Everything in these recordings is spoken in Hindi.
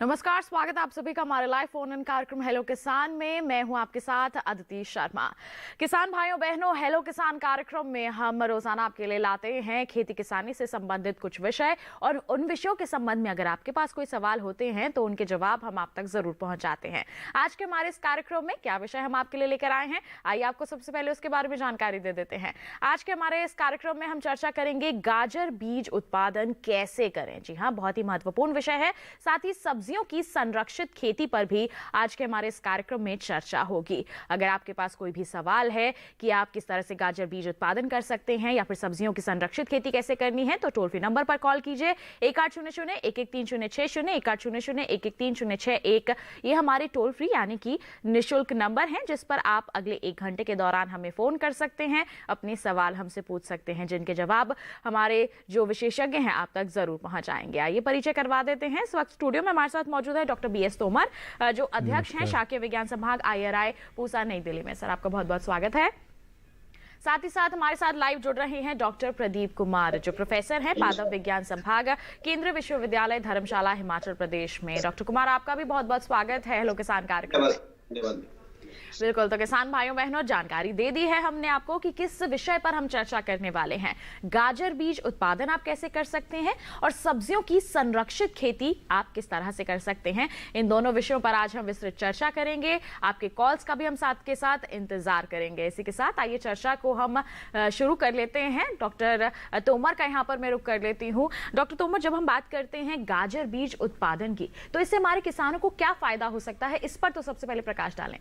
नमस्कार, स्वागत है आप सभी का हमारे लाइव फोन इन कार्यक्रम हेलो किसान में। मैं हूं आपके साथ अदिति शर्मा। किसान भाइयों बहनों, हेलो किसान कार्यक्रम में हम रोजाना आपके लिए लाते हैं खेती किसानी से संबंधित कुछ विषय, और उन विषयों के संबंध में अगर आपके पास कोई सवाल होते हैं तो उनके जवाब हम आप तक जरूर पहुंचाते हैं। आज के हमारे इस कार्यक्रम में क्या विषय हम आपके लिए लेकर आए हैं, आइए आपको सबसे पहले उसके बारे में जानकारी दे देते हैं। आज के हमारे इस कार्यक्रम में हम चर्चा करेंगे गाजर बीज उत्पादन कैसे करें। जी हाँ, बहुत ही महत्वपूर्ण विषय है। साथ ही सब्जियों की संरक्षित खेती पर भी आज के हमारे इस कार्यक्रम में चर्चा होगी। अगर आपके पास कोई भी सवाल है कि आप किस तरह से गाजर बीज उत्पादन कर सकते हैं या फिर सब्जियों की संरक्षित खेती कैसे करनी है, तो टोल फ्री नंबर पर कॉल कीजिए 1800-113060, 1800-113061। ये हमारे टोल फ्री यानी कि निःशुल्क नंबर है जिस पर आप अगले 1 घंटे के दौरान हमें फोन कर सकते हैं, अपने सवाल हमसे पूछ सकते हैं, जिनके जवाब हमारे जो विशेषज्ञ हैं आप तक जरूर पहुंचाएंगे। आइए परिचय करवा देते हैं। इस वक्त स्टूडियो में हमारे साथ मौजूद है डॉक्टर BS तोमर, जो अध्यक्ष हैं शाकीय विज्ञान संभाग IRI पूसा नई दिल्ली में। सर, आपका बहुत बहुत स्वागत है। साथ ही साथ हमारे साथ लाइव जुड़ रहे हैं डॉक्टर प्रदीप कुमार, जो प्रोफेसर हैं पादप विज्ञान संभाग, केंद्रीय विश्वविद्यालय धर्मशाला, हिमाचल प्रदेश में। डॉक्टर कुमार, आपका भी बहुत बहुत स्वागत है हेलो किसान कार्यक्रम में। बिल्कुल, तो किसान भाइयों बहनों, जानकारी दे दी है हमने आपको कि किस विषय पर हम चर्चा करने वाले हैं। गाजर बीज उत्पादन आप कैसे कर सकते हैं और सब्जियों की संरक्षित खेती आप किस तरह से कर सकते हैं। इन दोनों विषयों पर आज हम विस्तृत चर्चा करेंगे। आपके कॉल्स का भी हम साथ के साथ इंतजार करेंगे। इसी के साथ आइए चर्चा को हम शुरू कर लेते हैं। डॉक्टर तोमर का यहाँ पर मैं रुक कर लेती हूँ। डॉक्टर तोमर, जब हम बात करते हैं गाजर बीज उत्पादन की, तो इससे हमारे किसानों को क्या फायदा हो सकता है, इस पर तो सबसे पहले प्रकाश डालें।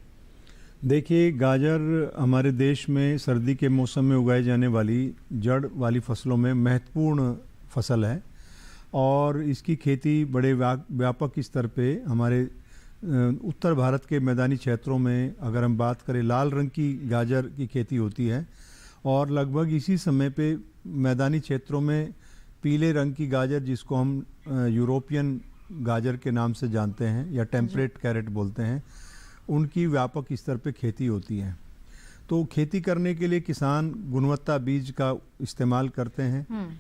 देखिए, गाजर हमारे देश में सर्दी के मौसम में उगाई जाने वाली जड़ वाली फसलों में महत्वपूर्ण फसल है और इसकी खेती बड़े व्यापक स्तर पे हमारे उत्तर भारत के मैदानी क्षेत्रों में, अगर हम बात करें, लाल रंग की गाजर की खेती होती है और लगभग इसी समय पे मैदानी क्षेत्रों में पीले रंग की गाजर, जिसको हम यूरोपियन गाजर के नाम से जानते हैं या टेम्परेट कैरेट बोलते हैं, उनकी व्यापक स्तर पे खेती होती है। तो खेती करने के लिए किसान गुणवत्ता बीज का इस्तेमाल करते हैं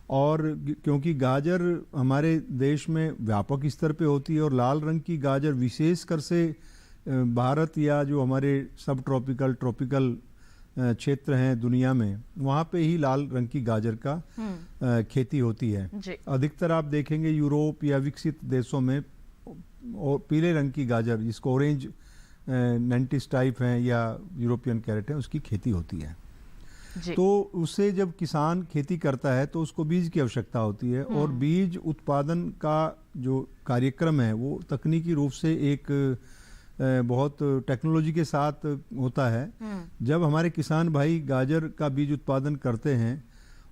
और क्योंकि गाजर हमारे देश में व्यापक स्तर पे होती है और लाल रंग की गाजर विशेषकर से भारत या जो हमारे सब ट्रॉपिकल ट्रॉपिकल क्षेत्र हैं दुनिया में, वहाँ पे ही लाल रंग की गाजर का खेती होती है। अधिकतर आप देखेंगे यूरोप या विकसित देशों में और पीले रंग की गाजर, जिसको ऑरेंज नेंटिस टाइप हैं या यूरोपियन कैरेट है, उसकी खेती होती है। तो उससे जब किसान खेती करता है तो उसको बीज की आवश्यकता होती है और बीज उत्पादन का जो कार्यक्रम है वो तकनीकी रूप से एक बहुत टेक्नोलॉजी के साथ होता है। जब हमारे किसान भाई गाजर का बीज उत्पादन करते हैं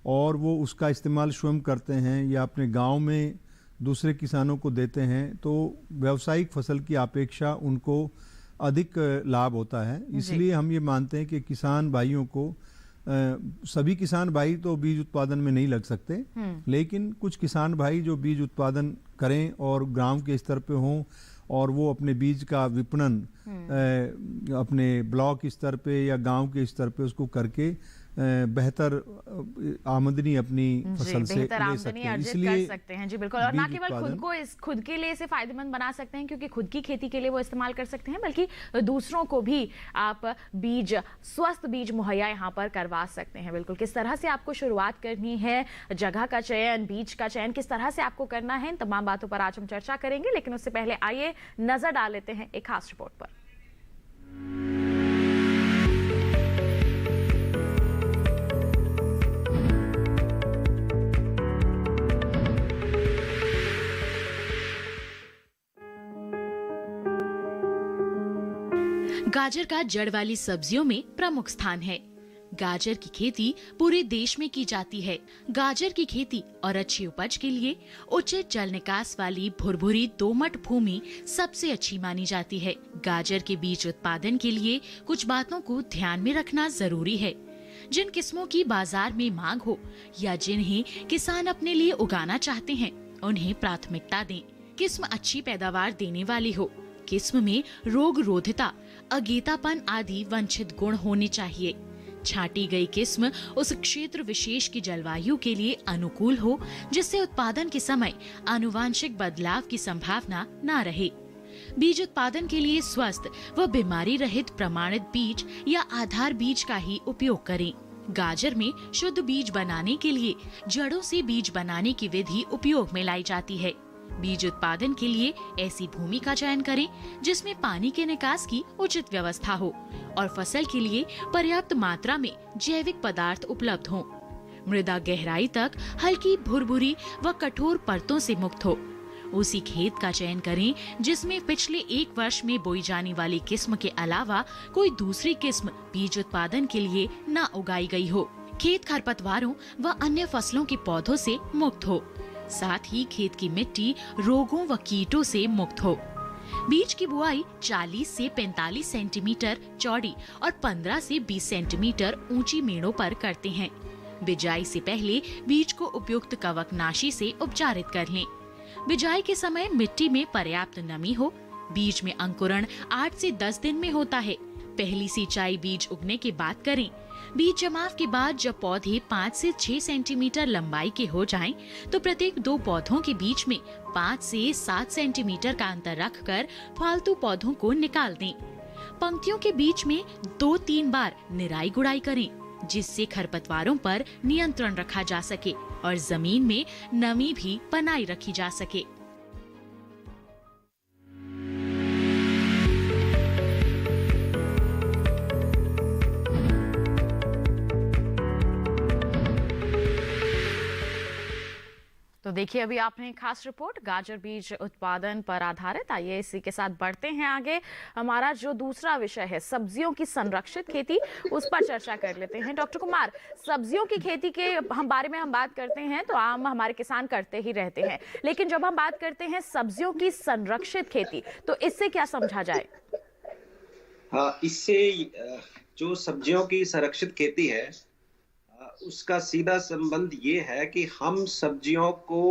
और वो उसका इस्तेमाल स्वयं करते हैं या अपने गांव में दूसरे किसानों को देते हैं, तो व्यावसायिक फसल की अपेक्षा उनको अधिक लाभ होता है। इसलिए हम ये मानते हैं कि किसान भाइयों को सभी किसान भाई तो बीज उत्पादन में नहीं लग सकते, लेकिन कुछ किसान भाई जो बीज उत्पादन करें और ग्राम के स्तर पे हों और वो अपने बीज का विपणन अपने ब्लॉक स्तर पे या गांव के स्तर पे उसको करके बेहतर आमदनी अपनी फसल से ले सकते हैं, इसलिए कर सकते हैं। जी बिल्कुल, और ना केवल खुद के लिए इसे फायदेमंद बना सकते हैं क्योंकि खुद की खेती के लिए वो इस्तेमाल कर सकते हैं, बल्कि दूसरों को भी आप बीज, स्वस्थ बीज मुहैया यहाँ पर करवा सकते हैं। बिल्कुल, किस तरह से आपको शुरुआत करनी है, जगह का चयन, बीज का चयन किस तरह से आपको करना है, इन तमाम बातों पर आज हम चर्चा करेंगे। लेकिन उससे पहले आइए नजर डाल लेते हैं एक खास रिपोर्ट पर। गाजर का जड़ वाली सब्जियों में प्रमुख स्थान है। गाजर की खेती पूरे देश में की जाती है। गाजर की खेती और अच्छी उपज के लिए उचित जल निकास वाली भुरभुरी दोमट भूमि सबसे अच्छी मानी जाती है। गाजर के बीज उत्पादन के लिए कुछ बातों को ध्यान में रखना जरूरी है। जिन किस्मों की बाजार में मांग हो या जिन्हें किसान अपने लिए उगाना चाहते हैं, उन्हें प्राथमिकता दें। किस्म अच्छी पैदावार देने वाली हो, किस्म में रोग रोधता, अगेतापन आदि वांछित गुण होने चाहिए। छांटी गई किस्म उस क्षेत्र विशेष की जलवायु के लिए अनुकूल हो, जिससे उत्पादन के समय आनुवांशिक बदलाव की संभावना न रहे। बीज उत्पादन के लिए स्वस्थ व बीमारी रहित प्रमाणित बीज या आधार बीज का ही उपयोग करें। गाजर में शुद्ध बीज बनाने के लिए जड़ों से बीज बनाने की विधि उपयोग में लाई जाती है। बीज उत्पादन के लिए ऐसी भूमि का चयन करें जिसमें पानी के निकास की उचित व्यवस्था हो और फसल के लिए पर्याप्त मात्रा में जैविक पदार्थ उपलब्ध हो। मृदा गहराई तक हल्की भुरभुरी व कठोर परतों से मुक्त हो। उसी खेत का चयन करें जिसमें पिछले 1 वर्ष में बोई जाने वाली किस्म के अलावा कोई दूसरी किस्म बीज उत्पादन के लिए न उगाई गई हो। खेत खरपतवारों व अन्य फसलों के पौधों से मुक्त हो। साथ ही खेत की मिट्टी रोगों व कीटों से मुक्त हो। बीज की बुआई 40 से 45 सेंटीमीटर चौड़ी और 15 से 20 सेंटीमीटर ऊंची मेड़ों पर करते हैं। बिजाई से पहले बीज को उपयुक्त कवकनाशी से उपचारित कर लें। बिजाई के समय मिट्टी में पर्याप्त नमी हो। बीज में अंकुरण 8 से 10 दिन में होता है। पहली सिंचाई बीज उगने के बाद करें। बीज जमाव के बाद जब पौधे 5 से 6 सेंटीमीटर लंबाई के हो जाएं, तो प्रत्येक 2 पौधों के बीच में 5 से 7 सेंटीमीटर का अंतर रखकर फालतू पौधों को निकाल दें। पंक्तियों के बीच में 2-3 बार निराई गुड़ाई करें, जिससे खरपतवारों पर नियंत्रण रखा जा सके और जमीन में नमी भी बनाए रखी जा सके। तो देखिए, अभी आपने एक खास रिपोर्ट गाजर बीज उत्पादन पर आधारित। आइए इसी के साथ बढ़ते हैं आगे। हमारा जो दूसरा विषय है सब्जियों की संरक्षित खेती, उस पर चर्चा कर लेते हैं। डॉक्टर कुमार, सब्जियों की खेती के बारे में हम बात करते हैं तो आम हमारे किसान करते ही रहते हैं, लेकिन जब हम बात करते हैं सब्जियों की संरक्षित खेती तो इससे क्या समझा जाए? हाँ, इससे जो सब्जियों की संरक्षित खेती है उसका सीधा संबंध ये है कि हम सब्जियों को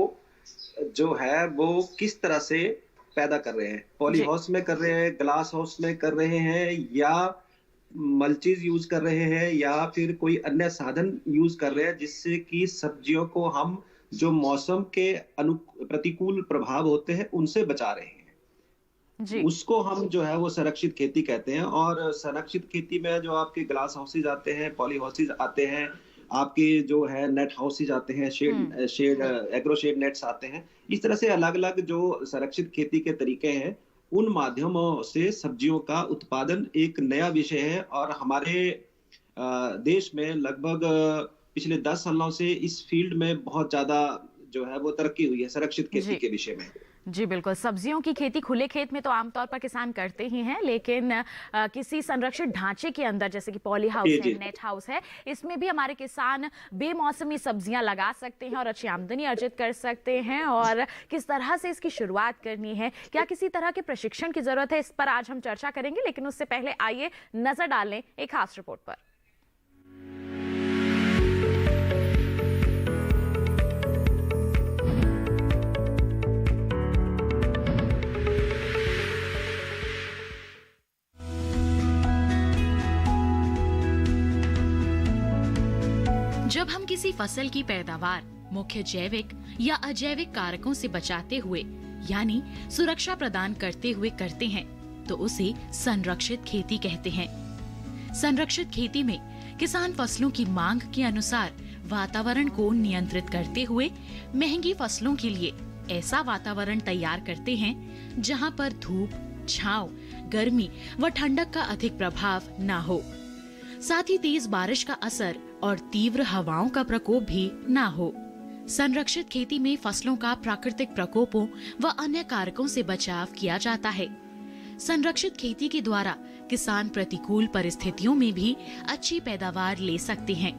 जो है वो किस तरह से पैदा कर रहे हैं। पॉली हाउस में कर रहे हैं, ग्लास हाउस में कर रहे हैं, या मल्चीज यूज कर रहे हैं, या फिर कोई अन्य साधन यूज कर रहे हैं जिससे कि सब्जियों को हम जो मौसम के प्रतिकूल प्रभाव होते हैं उनसे बचा रहे हैं जी। उसको हम जो है वो संरक्षित खेती कहते हैं। और संरक्षित खेती में जो आपके ग्लास हाउसेज आते हैं, पॉली हाउसेज आते हैं, आपके जो है नेट हाउसेज आते हैं, शेड एग्रो शेड नेट्स आते हैं। इस तरह से अलग अलग जो संरक्षित खेती के तरीके हैं, उन माध्यमों से सब्जियों का उत्पादन एक नया विषय है। और हमारे देश में लगभग पिछले 10 सालों से इस फील्ड में बहुत ज्यादा जो है वो तरक्की हुई है संरक्षित खेती के विषय में। जी बिल्कुल, सब्जियों की खेती खुले खेत में तो आमतौर पर किसान करते ही हैं, लेकिन किसी संरक्षित ढांचे के अंदर जैसे कि पॉली हाउस है, नेट हाउस है, इसमें भी हमारे किसान बेमौसमी सब्जियां लगा सकते हैं और अच्छी आमदनी अर्जित कर सकते हैं। और किस तरह से इसकी शुरुआत करनी है, क्या किसी तरह के प्रशिक्षण की जरूरत है, इस पर आज हम चर्चा करेंगे। लेकिन उससे पहले आइए नजर डालें एक खास रिपोर्ट पर। जब हम किसी फसल की पैदावार मुख्य जैविक या अजैविक कारकों से बचाते हुए यानी सुरक्षा प्रदान करते हुए करते हैं तो उसे संरक्षित खेती कहते हैं। संरक्षित खेती में किसान फसलों की मांग के अनुसार वातावरण को नियंत्रित करते हुए महंगी फसलों के लिए ऐसा वातावरण तैयार करते हैं जहां पर धूप, छांव, गर्मी व ठंडक का अधिक प्रभाव न हो। साथ ही तेज बारिश का असर और तीव्र हवाओं का प्रकोप भी ना हो। संरक्षित खेती में फसलों का प्राकृतिक प्रकोपों व अन्य कारकों से बचाव किया जाता है। संरक्षित खेती के द्वारा किसान प्रतिकूल परिस्थितियों में भी अच्छी पैदावार ले सकते हैं।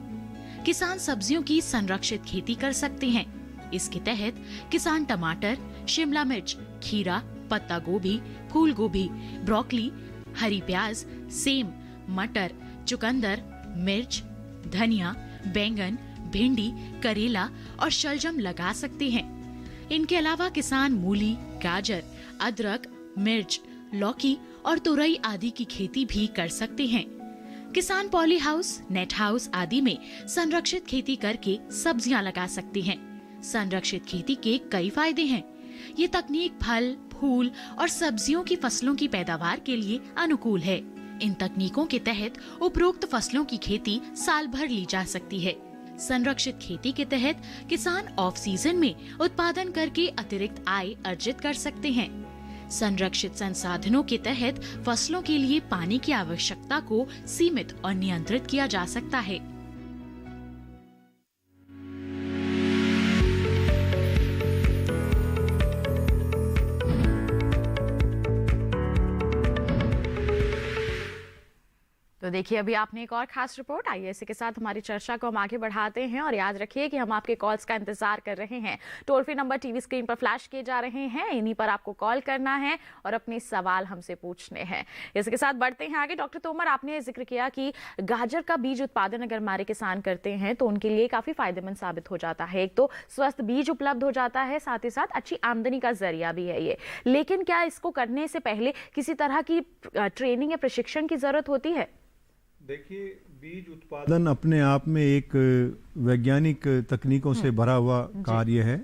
किसान सब्जियों की संरक्षित खेती कर सकते हैं। इसके तहत किसान टमाटर, शिमला मिर्च, खीरा, पत्ता गोभी, फूल गोभी, ब्रोकली, हरी प्याज, सेम, मटर, चुकंदर, मिर्च, धनिया, बैंगन, भिंडी, करेला और शलजम लगा सकते हैं। इनके अलावा किसान मूली, गाजर, अदरक, मिर्च, लौकी और तुरई आदि की खेती भी कर सकते हैं। किसान पॉली हाउस, नेट हाउस आदि में संरक्षित खेती करके सब्जियां लगा सकते हैं। संरक्षित खेती के कई फायदे हैं। ये तकनीक फल, फूल और सब्जियों की फसलों की पैदावार के लिए अनुकूल है। इन तकनीकों के तहत उपरोक्त फसलों की खेती साल भर ली जा सकती है। संरक्षित खेती के तहत किसान ऑफ सीजन में उत्पादन करके अतिरिक्त आय अर्जित कर सकते हैं। संरक्षित संसाधनों के तहत फसलों के लिए पानी की आवश्यकता को सीमित और नियंत्रित किया जा सकता है। तो देखिए, अभी आपने एक और खास रिपोर्ट आई है। इसी के साथ हमारी चर्चा को हम आगे बढ़ाते हैं और याद रखिए कि हम आपके कॉल्स का इंतजार कर रहे हैं। Toll free number TV screen पर फ्लैश किए जा रहे हैं, इन्हीं पर आपको कॉल करना है और अपने सवाल हमसे पूछने हैं। इसके साथ बढ़ते हैं आगे। डॉक्टर तोमर, आपने जिक्र किया कि गाजर का बीज उत्पादन अगर हमारे किसान करते हैं तो उनके लिए काफी फायदेमंद साबित हो जाता है। एक तो स्वस्थ बीज उपलब्ध हो जाता है, साथ ही साथ अच्छी आमदनी का जरिया भी है ये। लेकिन क्या इसको करने से पहले किसी तरह की ट्रेनिंग या प्रशिक्षण की जरूरत होती है? देखिए, बीज उत्पादन अपने आप में एक वैज्ञानिक तकनीकों से भरा हुआ कार्य है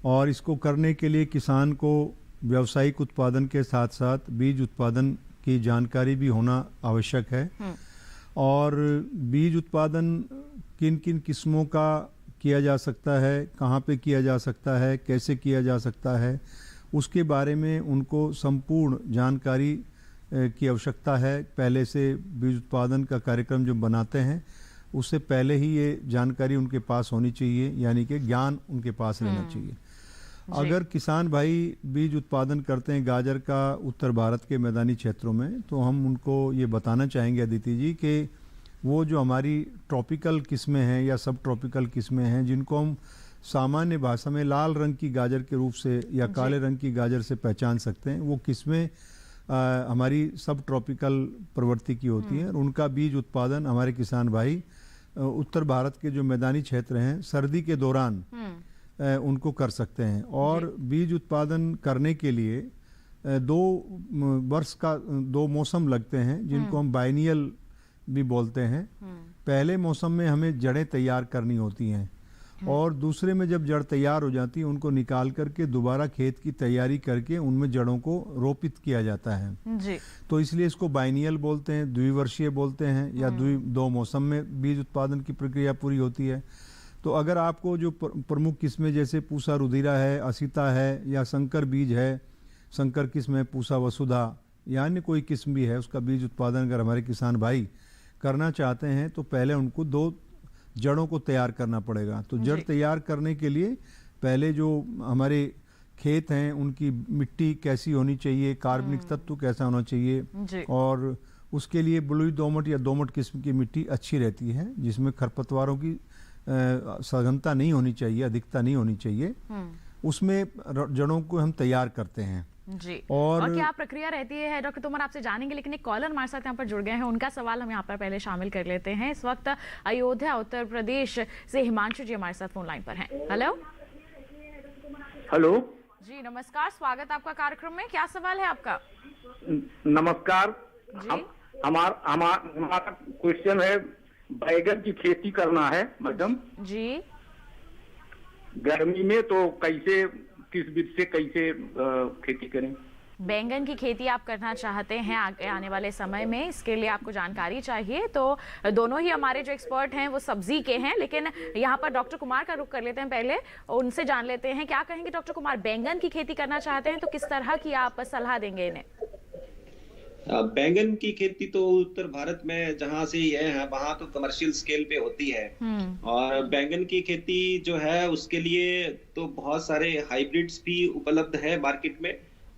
और इसको करने के लिए किसान को व्यावसायिक उत्पादन के साथ साथ बीज उत्पादन की जानकारी भी होना आवश्यक है। और बीज उत्पादन किन किन किस्मों का किया जा सकता है, कहाँ पे किया जा सकता है, कैसे किया जा सकता है, उसके बारे में उनको संपूर्ण जानकारी की आवश्यकता है। पहले से बीज उत्पादन का कार्यक्रम जो बनाते हैं उससे पहले ही ये जानकारी उनके पास होनी चाहिए, यानी कि ज्ञान उनके पास रहना चाहिए। अगर किसान भाई बीज उत्पादन करते हैं गाजर का उत्तर भारत के मैदानी क्षेत्रों में, तो हम उनको ये बताना चाहेंगे अदिति जी कि वो जो हमारी ट्रॉपिकल किस्में हैं या सब ट्रॉपिकल किस्में हैं, जिनको हम सामान्य भाषा में लाल रंग की गाजर के रूप से या काले रंग की गाजर से पहचान सकते हैं, वो किस्में हमारी सब ट्रॉपिकल प्रवृत्ति की होती हैं और उनका बीज उत्पादन हमारे किसान भाई उत्तर भारत के जो मैदानी क्षेत्र हैं सर्दी के दौरान उनको कर सकते हैं। और बीज उत्पादन करने के लिए 2 वर्ष का 2 मौसम लगते हैं, जिनको हम बाइनियल भी बोलते हैं। पहले मौसम में हमें जड़ें तैयार करनी होती हैं और दूसरे में जब जड़ तैयार हो जाती है उनको निकाल करके दोबारा खेत की तैयारी करके उनमें जड़ों को रोपित किया जाता है जी। तो इसलिए इसको बाइनियल बोलते हैं, द्विवर्षीय बोलते हैं, या 2 मौसम में बीज उत्पादन की प्रक्रिया पूरी होती है। तो अगर आपको जो प्रमुख किस्में जैसे पूसा रुधिरा है, असिता है या संकर बीज है, संकर किस्म है पूसा वसुधा, यानी कोई किस्म भी है, उसका बीज उत्पादन अगर हमारे किसान भाई करना चाहते हैं तो पहले उनको 2 जड़ों को तैयार करना पड़ेगा। तो जड़ तैयार करने के लिए पहले जो हमारे खेत हैं उनकी मिट्टी कैसी होनी चाहिए, कार्बनिक तत्व कैसा होना चाहिए, और उसके लिए बलुई दोमट या दोमट किस्म की मिट्टी अच्छी रहती है, जिसमें खरपतवारों की सघनता नहीं होनी चाहिए, अधिकता नहीं होनी चाहिए। उसमें जड़ों को हम तैयार करते हैं जी। और क्या प्रक्रिया रहती है डॉक्टर तोमर, आपसे जानेंगे, लेकिन एक कॉलर हमारे साथ यहाँ पर जुड़ गए हैं, उनका सवाल हम यहाँ पर पहले शामिल कर लेते हैं। इस वक्त अयोध्या उत्तर प्रदेश से हिमांशु जी हमारे साथ फोन लाइन पर हैं। हेलो हेलो जी, नमस्कार, स्वागत आपका कार्यक्रम में। क्या सवाल है आपका? नमस्कार जी। हमारा क्वेश्चन है, बैगन की खेती करना है मैडम जी। गर्मी में, तो कैसे, किस विधि से कैसे खेती करें? बैंगन की खेती आप करना चाहते हैं आगे आने वाले समय में, इसके लिए आपको जानकारी चाहिए। तो दोनों ही हमारे जो एक्सपर्ट हैं वो सब्जी के हैं, लेकिन यहाँ पर डॉक्टर कुमार का रुख कर लेते हैं, पहले उनसे जान लेते हैं। क्या कहेंगे डॉक्टर कुमार, बैंगन की खेती करना चाहते हैं तो किस तरह की आप सलाह देंगे इन्हें? बैंगन की खेती तो उत्तर भारत में जहां से ये है वहां तो कमर्शियल स्केल पे होती है, और बैंगन की खेती जो है उसके लिए तो बहुत सारे हाइब्रिड्स भी उपलब्ध है मार्केट में,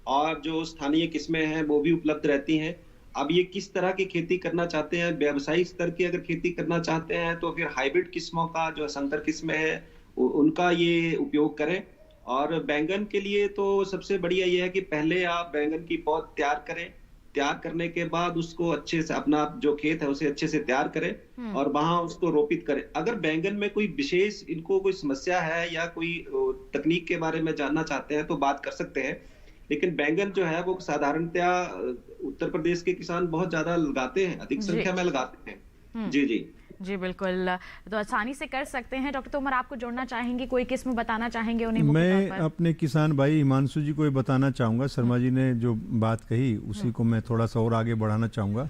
और जो स्थानीय किस्में हैं वो भी उपलब्ध रहती हैं। अब ये किस तरह की खेती करना चाहते हैं, व्यावसायिक स्तर की अगर खेती करना चाहते हैं तो फिर हाइब्रिड किस्मों का जो संकर किस्में है उनका ये उपयोग करें। और बैंगन के लिए तो सबसे बढ़िया ये है कि पहले आप बैंगन की पौध तैयार करें, तैयार करने के बाद उसको अच्छे से, अपना जो खेत है उसे अच्छे से तैयार करें और वहां उसको रोपित करें। अगर बैंगन में कोई विशेष इनको कोई समस्या है या कोई तकनीक के बारे में जानना चाहते हैं तो बात कर सकते हैं। लेकिन बैंगन जो है वो साधारणतया उत्तर प्रदेश के किसान बहुत ज्यादा लगाते हैं, अधिक संख्या में लगाते हैं। जी जी जी बिल्कुल, तो आसानी से कर सकते हैं। डॉक्टर तोमर, आपको जोड़ना चाहेंगे, कोई किस्म बताना चाहेंगे उन्हें? मैं अपने किसान भाई हिमांशु जी को ये बताना चाहूँगा, शर्मा जी ने जो बात कही उसी को मैं थोड़ा सा और आगे बढ़ाना चाहूँगा।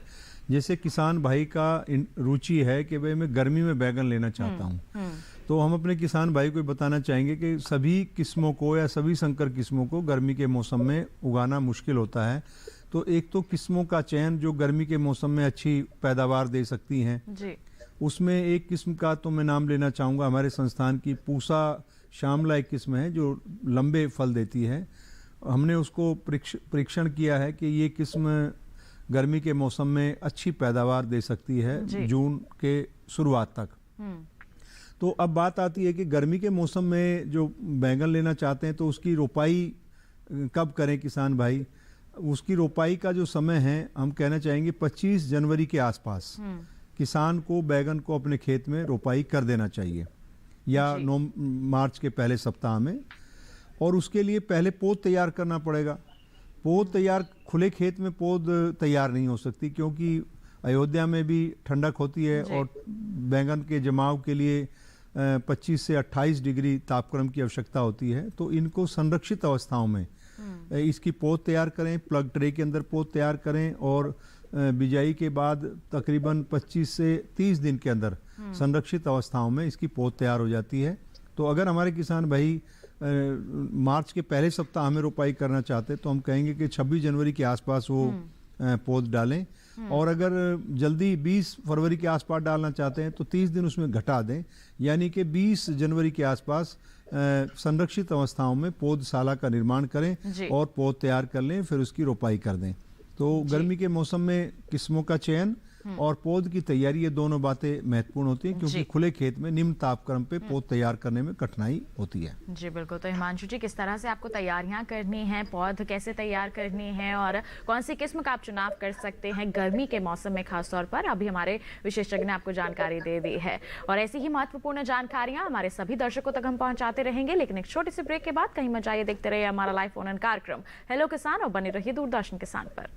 जैसे किसान भाई का रुचि है कि भाई मैं गर्मी में बैगन लेना चाहता हूँ, तो हम अपने किसान भाई को बताना चाहेंगे कि सभी किस्मों को या सभी संकर किस्मों को गर्मी के मौसम में उगाना मुश्किल होता है। तो एक तो किस्मों का चयन जो गर्मी के मौसम में अच्छी पैदावार दे सकती हैं जी। उसमें एक किस्म का तो मैं नाम लेना चाहूँगा, हमारे संस्थान की पूसा श्यामला एक किस्म है जो लंबे फल देती है। हमने उसको परीक्षण किया है कि ये किस्म गर्मी के मौसम में अच्छी पैदावार दे सकती है जून के शुरुआत तक। तो अब बात आती है कि गर्मी के मौसम में जो बैंगन लेना चाहते हैं तो उसकी रोपाई कब करें किसान भाई? उसकी रोपाई का जो समय है हम कहना चाहेंगे 25 जनवरी के आसपास किसान को बैगन को अपने खेत में रोपाई कर देना चाहिए, या 9 मार्च के पहले सप्ताह में। और उसके लिए पहले पौध तैयार करना पड़ेगा। पौध तैयार, खुले खेत में पौध तैयार नहीं हो सकती क्योंकि अयोध्या में भी ठंडक होती है और बैंगन के जमाव के लिए 25 से 28 डिग्री तापक्रम की आवश्यकता होती है। तो इनको संरक्षित अवस्थाओं में इसकी पौध तैयार करें, प्लग ट्रे के अंदर पौध तैयार करें और बिजाई के बाद तकरीबन 25 से 30 दिन के अंदर संरक्षित अवस्थाओं में इसकी पौध तैयार हो जाती है। तो अगर हमारे किसान भाई मार्च के पहले सप्ताह में रोपाई करना चाहते हैं तो हम कहेंगे कि 26 जनवरी के आसपास वो पौध डालें। और अगर जल्दी 20 फरवरी के आसपास डालना चाहते हैं तो 30 दिन उसमें घटा दें, यानी कि 20 जनवरी के आसपास संरक्षित अवस्थाओं में पौधशाला का निर्माण करें और पौध तैयार कर लें, फिर उसकी रोपाई कर दें। तो गर्मी के मौसम में किस्मों का चयन और पौध की तैयारी, ये दोनों बातें महत्वपूर्ण होती हैं क्योंकि खुले खेत में निम्न तापक्रम पे पौध तैयार करने में कठिनाई होती है। जी बिल्कुल। तो हिमांशु जी, किस तरह से आपको तैयारियां करनी हैं, पौध कैसे तैयार करनी है और कौन सी किस्म का आप चुनाव कर सकते हैं गर्मी के मौसम में खास तौर पर, अभी हमारे विशेषज्ञ ने आपको जानकारी दे दी है। और ऐसी ही महत्वपूर्ण जानकारियां हमारे सभी दर्शकों तक हम पहुंचाते रहेंगे, लेकिन एक छोटे से ब्रेक के बाद कहीं मत जाइए, देखते रहिए हमारा लाइव फोन इन कार्यक्रम हेलो किसान और बने रहिए दूरदर्शन किसान पर।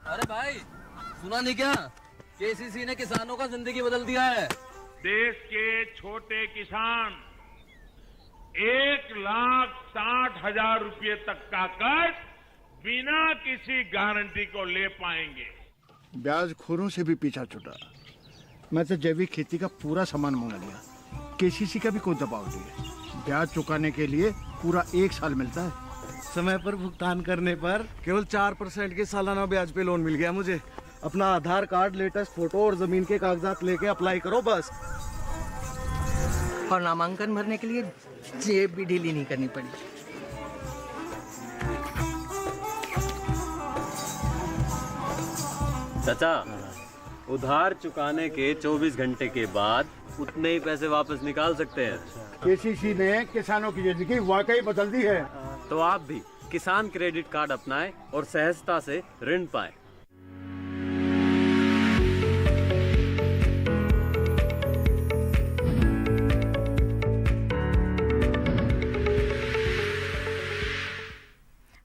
अरे भाई, सुना नहीं क्या? केसीसी ने किसानों का जिंदगी बदल दिया है। देश के छोटे किसान 1,60,000 रुपये तक का कर्ज बिना किसी गारंटी को ले पाएंगे। ब्याज खोरों से भी पीछा छुटा। मैं तो जैविक खेती का पूरा सामान मंगा लिया, केसीसी का भी कोई दबाव नहीं है। ब्याज चुकाने के लिए पूरा 1 साल मिलता है। समय पर भुगतान करने पर केवल 4% के सालाना ब्याज पे लोन मिल गया मुझे। अपना आधार कार्ड, लेटेस्ट फोटो और जमीन के कागजात लेके अप्लाई करो बस। और नामांकन भरने के लिए जेब भी ढीली नहीं करनी पड़ी। चाचा, उधार चुकाने के 24 घंटे के बाद उतने ही पैसे वापस निकाल सकते हैं। केसीसी ने किसानों की जिंदगी वाकई बदल दी है। तो आप भी किसान क्रेडिट कार्ड अपनाएं और सहजता से ऋण पाएं।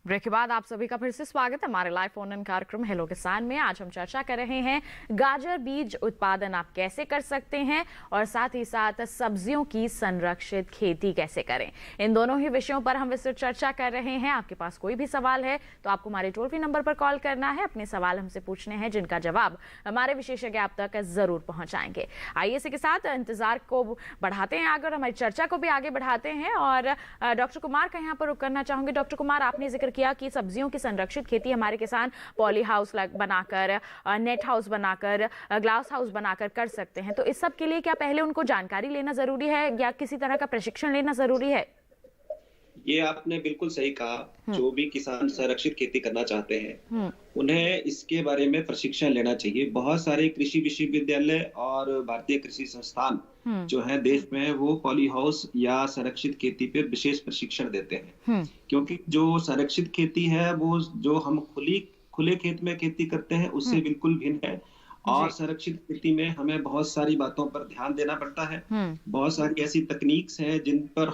ब्रेक के बाद आप सभी का फिर से स्वागत है हमारे लाइव फोन इन कार्यक्रम हेलो किसान में। आज हम चर्चा कर रहे हैं गाजर बीज उत्पादन आप कैसे कर सकते हैं और साथ ही साथ सब्जियों की संरक्षित खेती कैसे करें। इन दोनों ही विषयों पर हम विस्तृत चर्चा कर रहे हैं। आपके पास कोई भी सवाल है तो आपको हमारे टोल फ्री नंबर पर कॉल करना है, अपने सवाल हमसे पूछने हैं जिनका जवाब हमारे विशेषज्ञ आप तक जरूर पहुंचाएंगे। आइए इसी के साथ इंतजार को बढ़ाते हैं आगे और हमारी चर्चा को भी आगे बढ़ाते हैं और डॉक्टर कुमार का यहाँ पर रुक करना चाहूंगी। डॉक्टर कुमार, आपने जिक्र किया कि सब्जियों की संरक्षित खेती हमारे किसान पॉली हाउस बनाकर, नेट हाउस बनाकर, ग्लास हाउस बनाकर कर सकते हैं। तो इस सब के लिए क्या पहले उनको जानकारी लेना जरूरी है या किसी तरह का प्रशिक्षण लेना जरूरी है? ये आपने बिल्कुल सही कहा। जो भी किसान संरक्षित खेती करना चाहते हैं उन्हें इसके बारे में प्रशिक्षण लेना चाहिए। बहुत सारे कृषि विश्वविद्यालय और भारतीय कृषि संस्थान जो है देश में वो पॉली हाउस या संरक्षित खेती पर विशेष प्रशिक्षण देते हैं। क्योंकि जो संरक्षित खेती है वो जो हम खुले खेत में खेती करते हैं उससे बिल्कुल भिन्न है। और संरक्षित खेती में हमें बहुत सारी बातों पर ध्यान देना पड़ता है। बहुत सारी ऐसी तकनीक्स हैं जिन पर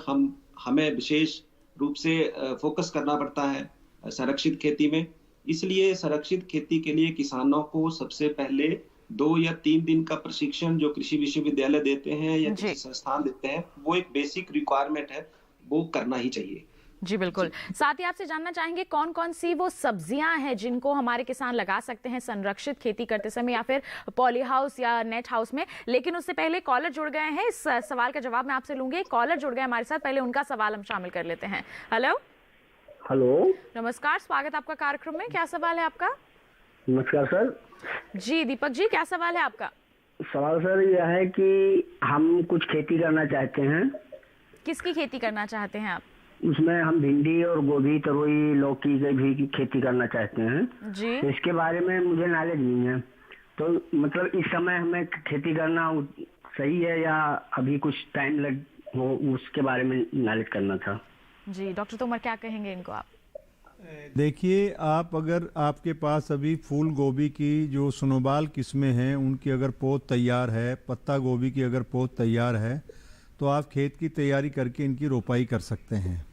हमें विशेष रूप से फोकस करना पड़ता है संरक्षित खेती में। इसलिए संरक्षित खेती के लिए किसानों को सबसे पहले 2 या 3 दिन का प्रशिक्षण जो कृषि विश्वविद्यालय देते हैं या कृषि संस्थान देते हैं, वो एक बेसिक रिक्वायरमेंट है, वो करना ही चाहिए। जी बिल्कुल। साथ ही आपसे जानना चाहेंगे कौन कौन सी वो सब्जियां हैं जिनको हमारे किसान लगा सकते हैं संरक्षित खेती करते समय या फिर पॉली हाउस या नेट हाउस में। लेकिन उससे पहले कॉलर जुड़ गए हैं, इस सवाल का जवाब मैं आपसे लूंगी। कॉलर जुड़ गए हमारे साथ, पहले उनका सवाल हम शामिल कर लेते हैं। हेलो हेलो, नमस्कार, स्वागत आपका कार्यक्रम में। क्या सवाल है आपका? नमस्कार सर। जी दीपक जी, क्या सवाल है आपका? सवाल सर यह है कि हम कुछ खेती करना चाहते हैं। किसकी खेती करना चाहते हैं आप? उसमें हम भिंडी और गोभी, तरोई, लौकी की भी खेती करना चाहते हैं जी। तो इसके बारे में मुझे नॉलेज नहीं है, तो मतलब इस समय हमें खेती करना सही है या अभी कुछ टाइम लग हो, उसके बारे में नॉलेज करना था। जी डॉक्टर तोमर, क्या कहेंगे इनको आप? देखिए, आप अगर आपके पास अभी फूल गोभी की जो सुनोबाल किस्में हैं उनकी अगर पौध तैयार है, पत्ता गोभी की अगर पौध तैयार है, तो आप खेत की तैयारी करके इनकी रोपाई कर सकते हैं।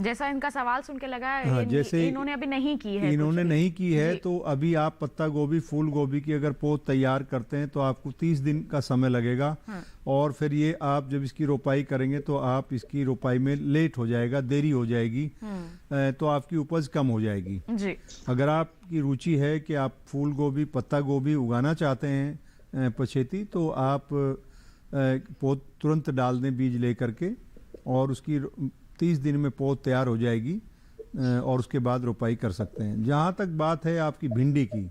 जैसा इनका सवाल सुन के लगा जैसे इन्होंने अभी नहीं की है, नहीं की है, तो अभी आप पत्ता गोभी, फूल गोभी की अगर पौध तैयार करते हैं तो आपको 30 दिन का समय लगेगा। और फिर ये आप जब इसकी रोपाई करेंगे तो आप इसकी रोपाई में लेट हो जाएगा, देरी हो जाएगी, तो आपकी उपज कम हो जाएगी जी। अगर आपकी रुचि है कि आप फूल गोभी, पत्ता गोभी उगाना चाहते हैं पछेती, तो आप पौध तुरंत डाल दें बीज ले करके, और उसकी 30 दिन में पौध तैयार हो जाएगी और उसके बाद रोपाई कर सकते हैं। जहाँ तक बात है आपकी भिंडी की,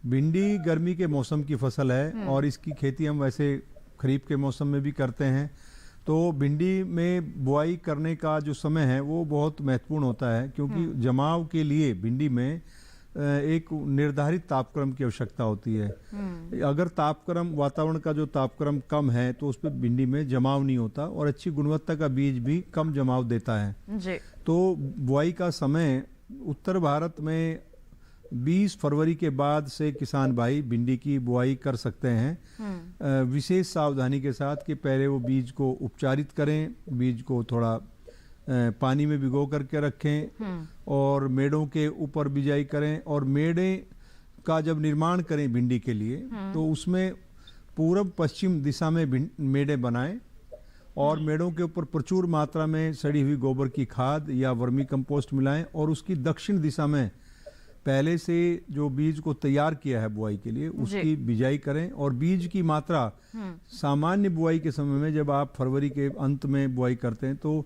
भिंडी गर्मी के मौसम की फसल है और इसकी खेती हम वैसे खरीफ के मौसम में भी करते हैं। तो भिंडी में बुआई करने का जो समय है वो बहुत महत्वपूर्ण होता है, क्योंकि जमाव के लिए भिंडी में एक निर्धारित तापक्रम की आवश्यकता होती है। अगर तापक्रम, वातावरण का जो तापक्रम कम है तो उस पर भिंडी में जमाव नहीं होता और अच्छी गुणवत्ता का बीज भी कम जमाव देता है जी। तो बुआई का समय उत्तर भारत में 20 फरवरी के बाद से किसान भाई भिंडी की बुआई कर सकते हैं, विशेष सावधानी के साथ कि पहले वो बीज को उपचारित करें, बीज को थोड़ा पानी में भिगो करके रखें और मेड़ों के ऊपर बिजाई करें। और मेड़े का जब निर्माण करें भिंडी के लिए तो उसमें पूर्व पश्चिम दिशा में मेड़े बनाएं और मेड़ों के ऊपर प्रचुर मात्रा में सड़ी हुई गोबर की खाद या वर्मी कंपोस्ट मिलाएं और उसकी दक्षिण दिशा में पहले से जो बीज को तैयार किया है बुआई के लिए उसकी बिजाई करें। और बीज की मात्रा सामान्य बुआई के समय में, जब आप फरवरी के अंत में बुआई करते हैं तो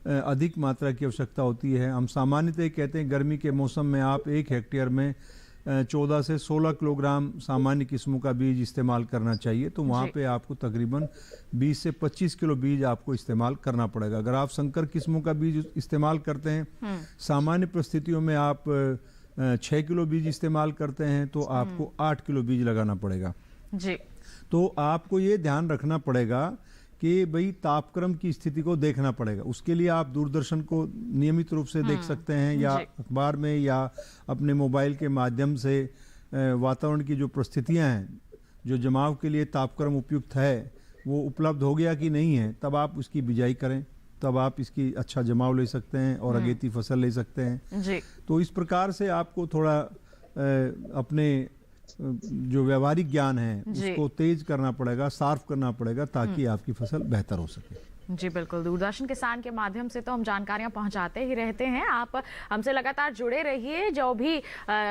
अधिक मात्रा की आवश्यकता होती है। हम सामान्यतः कहते हैं गर्मी के मौसम में आप 1 हेक्टेयर में 14 से 16 किलोग्राम सामान्य किस्मों का बीज इस्तेमाल करना चाहिए, तो वहाँ पे आपको तकरीबन 20 से 25 किलो बीज आपको इस्तेमाल करना पड़ेगा। अगर आप संकर किस्मों का बीज इस्तेमाल करते हैं, सामान्य परिस्थितियों में आप 6 किलो बीज इस्तेमाल करते हैं, तो आपको 8 किलो बीज लगाना पड़ेगा जी। तो आपको ये ध्यान रखना पड़ेगा कि भाई तापक्रम की स्थिति को देखना पड़ेगा। उसके लिए आप दूरदर्शन को नियमित रूप से देख सकते हैं या अखबार में या अपने मोबाइल के माध्यम से वातावरण की जो परिस्थितियां हैं, जो जमाव के लिए तापक्रम उपयुक्त है, वो उपलब्ध हो गया कि नहीं है, तब आप उसकी बिजाई करें, तब आप इसकी अच्छा जमाव ले सकते हैं और अगेती फसल ले सकते हैं जी। तो इस प्रकार से आपको थोड़ा अपने जो व्यवहारिक ज्ञान है उसको तेज करना पड़ेगा, सार्फ करना पड़ेगा, ताकि आपकी फसल बेहतर हो सके। जी बिल्कुल, दूरदर्शन किसान के माध्यम से तो हम जानकारियां पहुंचाते ही रहते हैं। आप हमसे लगातार जुड़े रहिए, जो भी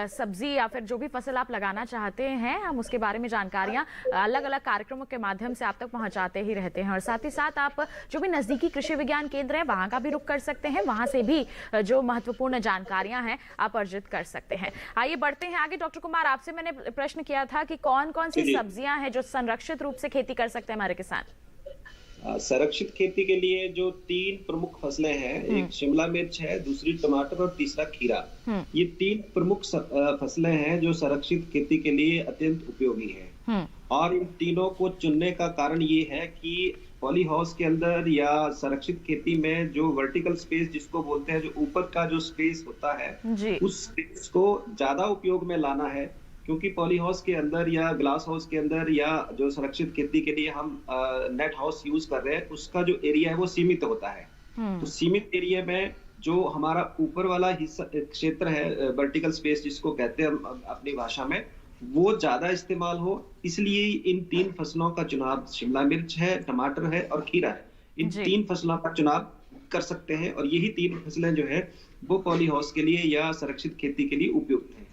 सब्जी या फिर जो भी फसल आप लगाना चाहते हैं, हम उसके बारे में जानकारियां अलग अलग कार्यक्रमों के माध्यम से आप तक पहुंचाते ही रहते हैं। और साथ ही साथ आप जो भी नज़दीकी कृषि विज्ञान केंद्र है वहाँ का भी रुख कर सकते हैं, वहाँ से भी जो महत्वपूर्ण जानकारियाँ हैं आप अर्जित कर सकते हैं। आइए बढ़ते हैं आगे। डॉक्टर कुमार, आपसे मैंने प्रश्न किया था कि कौन कौन सी सब्जियाँ हैं जो संरक्षित रूप से खेती कर सकते हैं हमारे किसान? संरक्षित खेती के लिए जो 3 प्रमुख फसलें हैं, एक शिमला मिर्च है, दूसरी टमाटर और तीसरा खीरा। ये 3 प्रमुख फसलें हैं जो संरक्षित खेती के लिए अत्यंत उपयोगी हैं। और इन तीनों को चुनने का कारण ये है कि पॉली हाउस के अंदर या संरक्षित खेती में जो वर्टिकल स्पेस जिसको बोलते हैं, जो ऊपर का जो स्पेस होता है, उस स्पेस को ज्यादा उपयोग में लाना है, क्योंकि पॉली हाउस के अंदर या ग्लास हाउस के अंदर या जो संरक्षित खेती के लिए हम नेट हाउस यूज कर रहे हैं, उसका जो एरिया है वो सीमित होता है। तो सीमित एरिया में जो हमारा ऊपर वाला हिस्सा क्षेत्र है, वर्टिकल स्पेस जिसको कहते हैं अपनी भाषा में, वो ज्यादा इस्तेमाल हो, इसलिए इन 3 फसलों का चुनाव, शिमला मिर्च है, टमाटर है और खीरा है, इन 3 फसलों का चुनाव कर सकते हैं। और यही 3 फसलें जो है वो पॉली हाउस के लिए या संरक्षित खेती के लिए उपयुक्त है।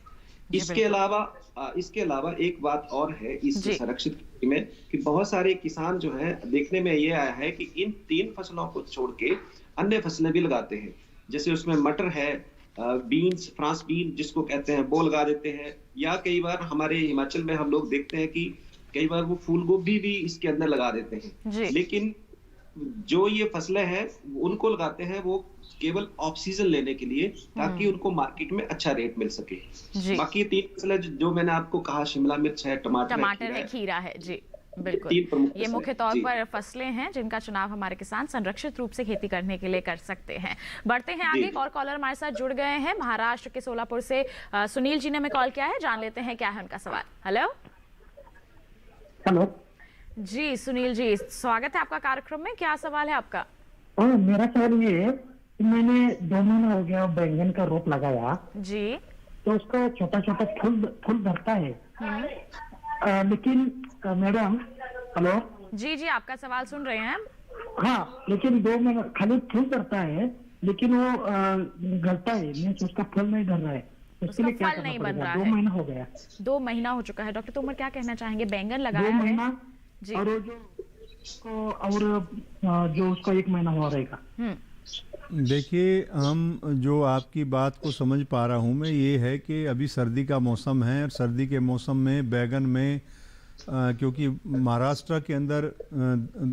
इसके अलावा एक बात और है इस संरक्षित खेती में कि बहुत सारे किसान जो है, देखने में ये आया है कि इन 3 फसलों को छोड़ के अन्य फसलें भी लगाते हैं। जैसे उसमें मटर है, बीन्स, फ्रांस बीन जिसको कहते हैं, वो लगा देते हैं, या कई बार हमारे हिमाचल में हम लोग देखते हैं कि कई बार वो फूल गोभी भी इसके अंदर लगा देते हैं। लेकिन जो ये फसलें हैं उनको लगाते हैं वो केवल ऑफ सीजन लेने के लिए, ताकि उनको मार्केट में अच्छा रेट मिल सके। बाकी 3 फसलें जो मैंने आपको कहा, शिमला मिर्च है, टमाटर है, खीरा है। जी बिल्कुल, ये मुख्य तौर पर फसलें हैं जिनका चुनाव हमारे किसान संरक्षित रूप से खेती करने के लिए कर सकते हैं। बढ़ते हैं आगे, एक और कॉलर हमारे साथ जुड़ गए हैं महाराष्ट्र के सोलापुर से। सुनील जी ने हमें कॉल किया है, जान लेते हैं क्या है उनका सवाल। हेलो जी सुनील जी, स्वागत है आपका कार्यक्रम में, क्या सवाल है आपका? मेरा सवाल ये है कि मैंने 2 महीना हो गया बैंगन का रोप लगाया जी, तो उसका छोटा छोटा फूल धरता है, लेकिन मैडम, हेलो जी जी, आपका सवाल सुन रहे हैं। हाँ, लेकिन 2 महीना खाली फूल धरता है, लेकिन वो गलता है, मीन्स उसका फल नहीं धर रहा है, उसके लिए क्या करना पड़ेगा? 2 महीना हो गया। 2 महीना हो चुका है। डॉक्टर तोमर क्या कहना चाहेंगे? बैंगन लगाया 2 महीना जी, और जो उसका 1 महीना हुआ रहेगा। देखिए, हम जो आपकी बात को समझ पा रहा हूँ मैं, ये है कि अभी सर्दी का मौसम है और सर्दी के मौसम में बैगन में क्योंकि महाराष्ट्र के अंदर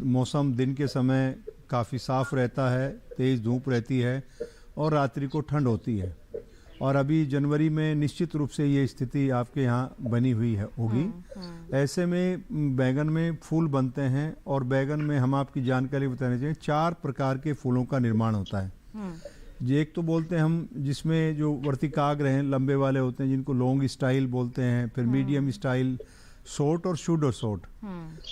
मौसम दिन के समय काफ़ी साफ़ रहता है, तेज़ धूप रहती है और रात्रि को ठंड होती है, और अभी जनवरी में निश्चित रूप से ये स्थिति आपके यहाँ बनी हुई है होगी। ऐसे में बैगन में फूल बनते हैं, और बैगन में हम आपकी जानकारी बताना चाहिए 4 प्रकार के फूलों का निर्माण होता है। एक तो बोलते हैं हम, जिसमें जो वर्तिकाग्र हैं, लंबे वाले होते हैं, जिनको लॉन्ग स्टाइल बोलते हैं, फिर मीडियम स्टाइल, शॉर्ट और शूडो शॉर्ट।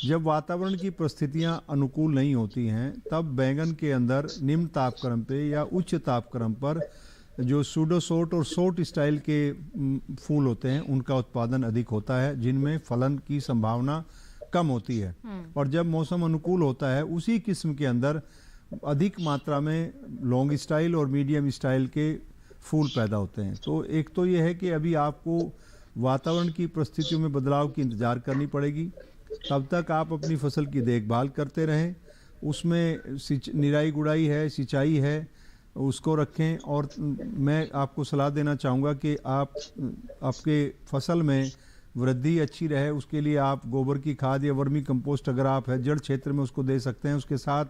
जब वातावरण की परिस्थितियां अनुकूल नहीं होती हैं, तब बैंगन के अंदर निम्न तापक्रम पे या उच्च तापक्रम पर जो सूडो शॉर्ट और शॉर्ट स्टाइल के फूल होते हैं, उनका उत्पादन अधिक होता है, जिनमें फलन की संभावना कम होती है। और जब मौसम अनुकूल होता है, उसी किस्म के अंदर अधिक मात्रा में लॉन्ग स्टाइल और मीडियम स्टाइल के फूल पैदा होते हैं। तो एक तो ये है कि अभी आपको वातावरण की परिस्थितियों में बदलाव की इंतज़ार करनी पड़ेगी। तब तक आप अपनी फसल की देखभाल करते रहें, उसमें निराई गुड़ाई है, सिंचाई है, उसको रखें। और मैं आपको सलाह देना चाहूँगा कि आप आपके फसल में वृद्धि अच्छी रहे, उसके लिए आप गोबर की खाद या वर्मी कंपोस्ट अगर आप है जड़ क्षेत्र में उसको दे सकते हैं। उसके साथ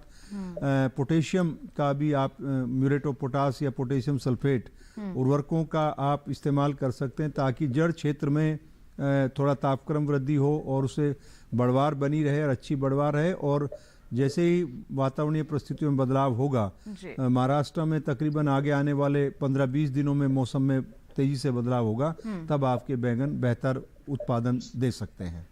पोटेशियम का भी आप म्यूरेट ऑफ पोटास या पोटेशियम सल्फेट उर्वरकों का आप इस्तेमाल कर सकते हैं, ताकि जड़ क्षेत्र में थोड़ा तापक्रम वृद्धि हो और उसे बढ़वार बनी रहे और अच्छी बढ़वार रहे। और जैसे ही वातावरणीय परिस्थितियों में बदलाव होगा, महाराष्ट्र में तकरीबन आगे आने वाले 15-20 दिनों में मौसम में तेजी से बदलाव होगा, तब आपके बैंगन बेहतर उत्पादन दे सकते हैं।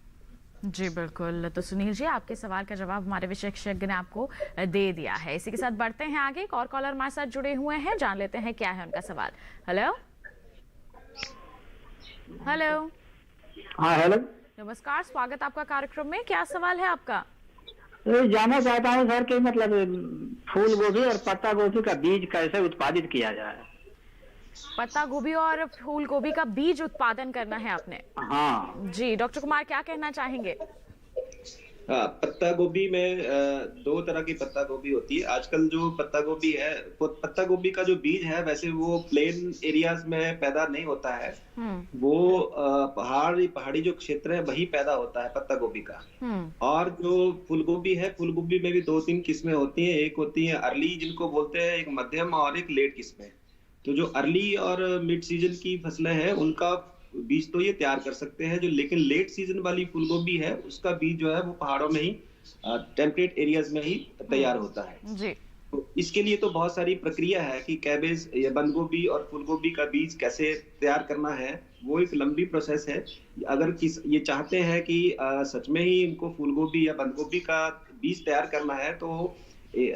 जी बिल्कुल। तो सुनील जी, आपके सवाल का जवाब हमारे विशेषज्ञ ने आपको दे दिया है। इसी के साथ बढ़ते हैं आगे, एक और कॉलर हमारे साथ जुड़े हुए हैं, जान लेते हैं क्या है उनका सवाल। हेलो हेलो हाँ हेलो, नमस्कार, स्वागत आपका कार्यक्रम में, क्या सवाल है आपका? जानना चाहता हूँ सर कि मतलब फूल गोभी और पत्ता गोभी का बीज कैसे उत्पादित किया जाए? पत्ता गोभी और फूल गोभी का बीज उत्पादन करना है आपने? हाँ जी, डॉक्टर कुमार क्या कहना चाहेंगे? पत्ता गोभी में 2 तरह की पत्ता गोभी होती है। आजकल जो पत्ता गोभी है, पत्ता गोभी का जो बीज है वैसे वो प्लेन एरियाज में पैदा नहीं होता है, वो पहाड़ी जो क्षेत्र है वही पैदा होता है पत्ता गोभी का। और जो फूल गोभी है, फूल गोभी में भी 2-3 किस्में होती हैं। एक होती है अर्ली जिनको बोलते हैं, एक मध्यम और एक लेट किस्में। तो जो अर्ली और मिड सीजन की फसलें हैं उनका बीज तो ये तैयार कर सकते हैं, जो लेकिन लेट सीजन वाली फूलगोभी है उसका बीज जो है वो पहाड़ों में ही टेम्परेट एरियाज में ही तैयार होता है जी। तो इसके लिए तो बहुत सारी प्रक्रिया है कि कैबेज या बंद गोभी और फूल गोभी का बीज कैसे तैयार करना है, वो एक लंबी प्रोसेस है। अगर ये चाहते हैं कि सच में ही इनको फूल गोभी या बंद गोभी का बीज तैयार करना है तो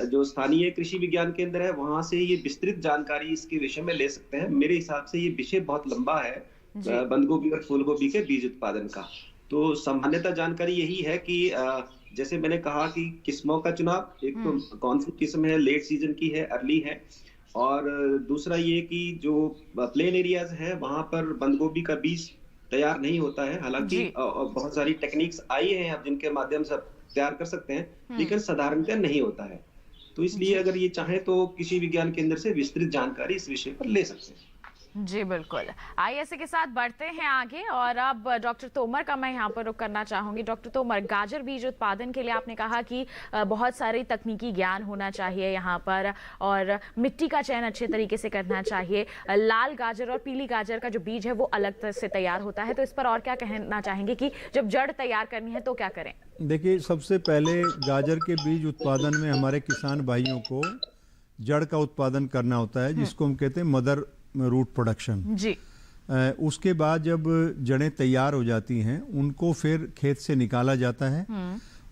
जो स्थानीय कृषि विज्ञान केंद्र है वहां से ये विस्तृत जानकारी इसके विषय में ले सकते हैं। मेरे हिसाब से ये विषय बहुत लंबा है बंद गोभी और फूल गोभी के बीज उत्पादन का। तो सामान्यतः जानकारी यही है कि जैसे मैंने कहा कि किस्मों का चुनाव, एक तो कौन सी किस्म है, लेट सीजन की है, अर्ली है, और दूसरा ये कि जो प्लेन एरियाज है वहां पर बंद गोभी का बीज तैयार नहीं होता है। हालांकि बहुत सारी टेक्निक्स आई हैं अब जिनके माध्यम से तैयार कर सकते हैं, लेकिन साधारणतः नहीं होता है। तो इसलिए अगर ये चाहे तो कृषि विज्ञान केंद्र से विस्तृत जानकारी इस विषय पर ले सकते हैं। जी बिल्कुल। आइए इसी के साथ बढ़ते हैं आगे और अब डॉक्टर तोमर का मैं यहाँ पर रुख करना चाहूंगी। डॉक्टर तोमर, गाजर बीज उत्पादन के लिए आपने कहा कि बहुत सारी तकनीकी ज्ञान होना चाहिए यहाँ पर और मिट्टी का चयन अच्छे तरीके से करना चाहिए। लाल गाजर और पीली गाजर का जो बीज है वो अलग से तैयार होता है, तो इस पर और क्या कहना चाहेंगे कि जब जड़ तैयार करनी है तो क्या करें? देखिए, सबसे पहले गाजर के बीज उत्पादन में हमारे किसान भाइयों को जड़ का उत्पादन करना होता है, जिसको हम कहते हैं मदर रूट प्रोडक्शन जी। उसके बाद जब जड़ें तैयार हो जाती हैं उनको फिर खेत से निकाला जाता है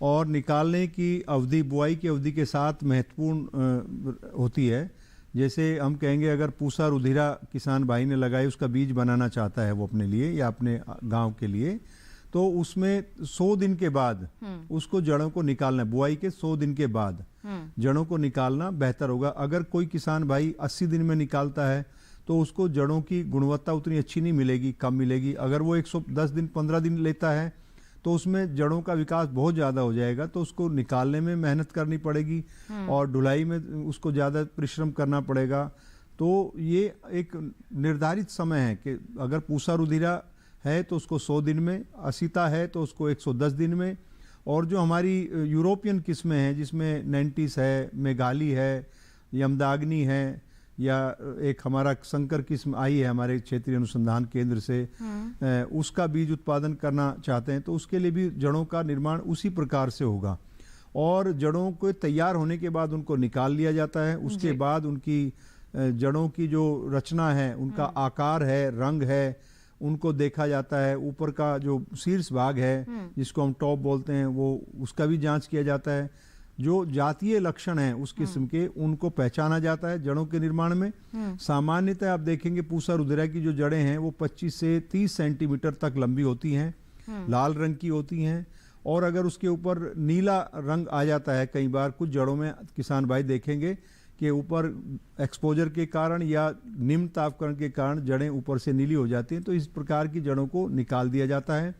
और निकालने की अवधि बुआई की अवधि के साथ महत्वपूर्ण होती है। जैसे हम कहेंगे अगर पूसा रुधिरा किसान भाई ने लगाई, उसका बीज बनाना चाहता है वो अपने लिए या अपने गांव के लिए, तो उसमें 100 दिन के बाद उसको जड़ों को निकालना है। बुआई के 100 दिन के बाद जड़ों को निकालना बेहतर होगा। अगर कोई किसान भाई 80 दिन में निकालता है तो उसको जड़ों की गुणवत्ता उतनी अच्छी नहीं मिलेगी, कम मिलेगी। अगर वो 110 दिन 15 दिन लेता है तो उसमें जड़ों का विकास बहुत ज़्यादा हो जाएगा, तो उसको निकालने में मेहनत करनी पड़ेगी और ढुलाई में उसको ज़्यादा परिश्रम करना पड़ेगा। तो ये एक निर्धारित समय है कि अगर पूसा रुधिरा है तो उसको 100 दिन में, असीता है तो उसको 110 दिन में, और जो हमारी यूरोपियन किस्में हैं जिसमें नेंटिस है, मेघाली है, यमदाग्नि है, या एक हमारा संकर किस्म आई है हमारे क्षेत्रीय अनुसंधान केंद्र से, उसका बीज उत्पादन करना चाहते हैं तो उसके लिए भी जड़ों का निर्माण उसी प्रकार से होगा। और जड़ों को तैयार होने के बाद उनको निकाल लिया जाता है। उसके बाद उनकी जड़ों की जो रचना है, उनका आकार है, रंग है, उनको देखा जाता है। ऊपर का जो शीर्ष भाग है जिसको हम टॉप बोलते हैं, वो उसका भी जांच किया जाता है। जो जातीय लक्षण हैं उस किस्म के, उनको पहचाना जाता है जड़ों के निर्माण में। सामान्यतः आप देखेंगे पूसा रुधिरा की जो जड़ें हैं वो 25 से 30 सेंटीमीटर तक लंबी होती हैं, लाल रंग की होती हैं, और अगर उसके ऊपर नीला रंग आ जाता है, कई बार कुछ जड़ों में किसान भाई देखेंगे कि ऊपर एक्सपोजर के कारण या निम्न तापकरण के कारण जड़ें ऊपर से नीली हो जाती हैं, तो इस प्रकार की जड़ों को निकाल दिया जाता है।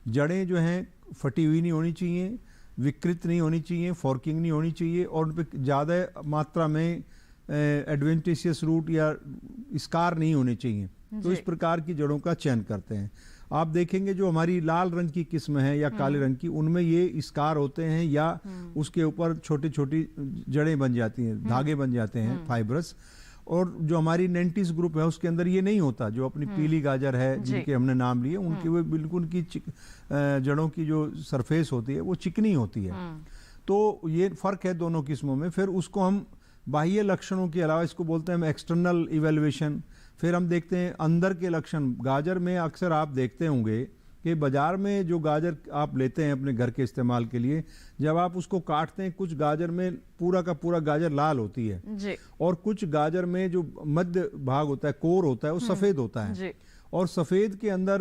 जड़ें जो हैं फटी हुई नहीं होनी चाहिए, विकृत नहीं होनी चाहिए, फॉर्किंग नहीं होनी चाहिए, और उन पर ज़्यादा मात्रा में एडवेंटिशियस रूट या स्कार नहीं होने चाहिए। तो इस प्रकार की जड़ों का चयन करते हैं। आप देखेंगे जो हमारी लाल रंग की किस्म है या काले रंग की, उनमें ये स्कार होते हैं या उसके ऊपर छोटी छोटी जड़ें बन जाती हैं, धागे बन जाते हैं फाइब्रस। और जो हमारी नेंटिस ग्रुप है उसके अंदर ये नहीं होता। जो अपनी पीली गाजर है जिनके हमने नाम लिए, उनकी वो बिल्कुल की जड़ों की जो सरफेस होती है वो चिकनी होती है। तो ये फर्क है दोनों किस्मों में। फिर उसको हम बाह्य लक्षणों के अलावा, इसको बोलते हैं हम एक्सटर्नल इवेल्युएशन, फिर हम देखते हैं अंदर के लक्षण। गाजर में अक्सर आप देखते होंगे कि बाजार में जो गाजर आप लेते हैं अपने घर के इस्तेमाल के लिए, जब आप उसको काटते हैं, कुछ गाजर में पूरा का पूरा गाजर लाल होती है जी। और कुछ गाजर में जो मध्य भाग होता है, कोर होता है, वो सफेद होता है जी। और सफेद के अंदर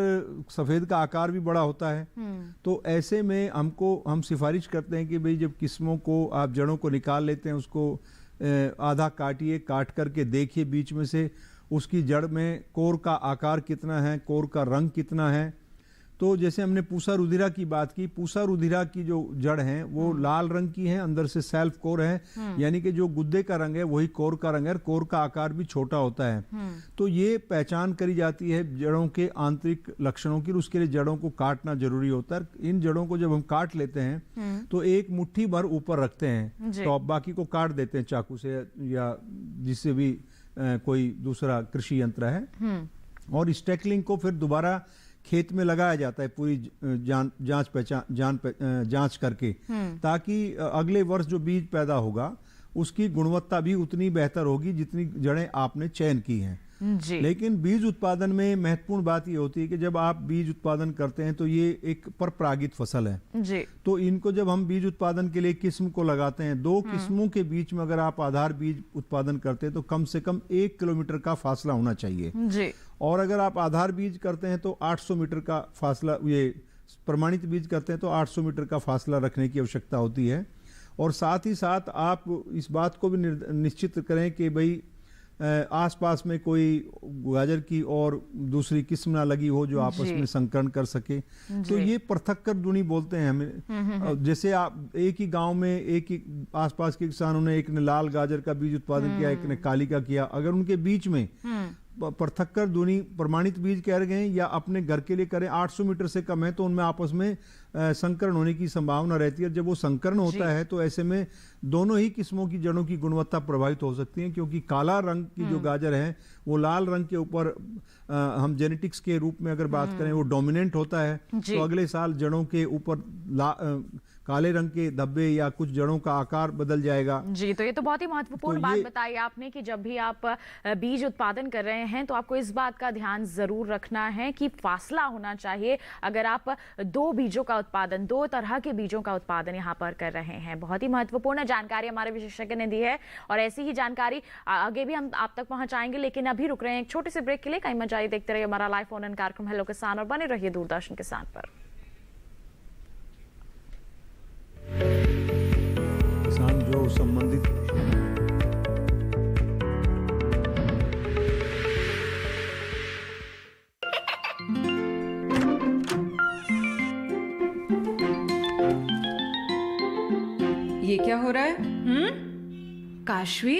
सफेद का आकार भी बड़ा होता है। तो ऐसे में हम सिफारिश करते हैं कि भाई जब किस्मों को आप जड़ों को निकाल लेते हैं, उसको आधा काटिए, काट करके देखिए बीच में से उसकी जड़ में कोर का आकार कितना है, कोर का रंग कितना है। तो जैसे हमने पूसा रुधिरा की बात की, पूसा रुधिरा की जो जड़ हैं वो लाल रंग की हैं, अंदर से सेल्फ कोर है, यानी कि जो गुद्दे का रंग है वही कोर का रंग है, कोर का आकार भी छोटा होता है। तो ये पहचान करी जाती है जड़ों के आंतरिक लक्षणों की, उसके लिए जड़ों को काटना जरूरी होता है। इन जड़ों को जब हम काट लेते हैं तो एक मुट्ठी भर ऊपर रखते हैं टॉप, बाकी को काट देते हैं चाकू से या जिससे भी कोई दूसरा कृषि यंत्र है, और स्टेकलिंग को फिर दोबारा खेत में लगाया जाता है पूरी जांच करके, ताकि अगले वर्ष जो बीज पैदा होगा उसकी गुणवत्ता भी उतनी बेहतर होगी जितनी जड़ें आपने चयन की हैं जी। लेकिन बीज उत्पादन में महत्वपूर्ण बात ये होती है कि जब आप बीज उत्पादन करते हैं तो ये एक परपरागित फसल है जी। तो इनको जब हम बीज उत्पादन के लिए किस्म को लगाते हैं, दो किस्मों के बीच में अगर आप आधार बीज उत्पादन करते हैं तो कम से कम 1 किलोमीटर का फासला होना चाहिए जी। और अगर आप आधार बीज करते हैं तो 800 मीटर का फासला, ये प्रमाणित बीज करते हैं तो 800 मीटर का फासला रखने की आवश्यकता होती है। और साथ ही साथ आप इस बात को भी निश्चित करें कि भाई आसपास में कोई गाजर की और दूसरी किस्म ना लगी हो जो आपस में संकरण कर सके। तो ये पृथक्कर दूनी बोलते हैं हमें। जैसे आप एक ही गांव में एक ही आसपास के किसानों ने, एक ने लाल गाजर का बीज उत्पादन किया, एक ने काली का किया, अगर उनके बीच में पृथक्कर दूनी प्रमाणित बीज कह रहे हैं या अपने घर के लिए करें 800 मीटर से कम है तो उनमें आपस में संकरण होने की संभावना रहती है। जब वो संकरण होता है तो ऐसे में दोनों ही किस्मों की जड़ों की गुणवत्ता प्रभावित हो सकती है, क्योंकि काला रंग की जो गाजर है वो लाल रंग के ऊपर हम जेनेटिक्स के रूप में अगर बात करें वो डोमिनेंट होता है, तो अगले साल जड़ों के ऊपर काले रंग के धब्बे या कुछ जड़ों का आकार बदल जाएगा जी। तो ये तो बहुत ही महत्वपूर्ण बात बताई आपने कि जब भी आप बीज उत्पादन कर रहे हैं तो आपको इस बात का ध्यान जरूर रखना है कि फासला होना चाहिए। अगर आप 2 बीजों का उत्पादन, 2 तरह के बीजों का उत्पादन यहाँ पर कर रहे हैं, बहुत ही महत्वपूर्ण जानकारी हमारे विशेषज्ञ ने दी है और ऐसी ही जानकारी आगे भी हम आप तक पहुंचाएंगे। लेकिन अभी रुक रहे हैं एक छोटे से ब्रेक के लिए। कहीं मत जाइए, देखते रहिए हमारा लाइव फोन इन कार्यक्रम हेलो किसान और बने रहिए दूरदर्शन किसान पर। किसान जो संबंधित ये क्या हो रहा है? काशवी,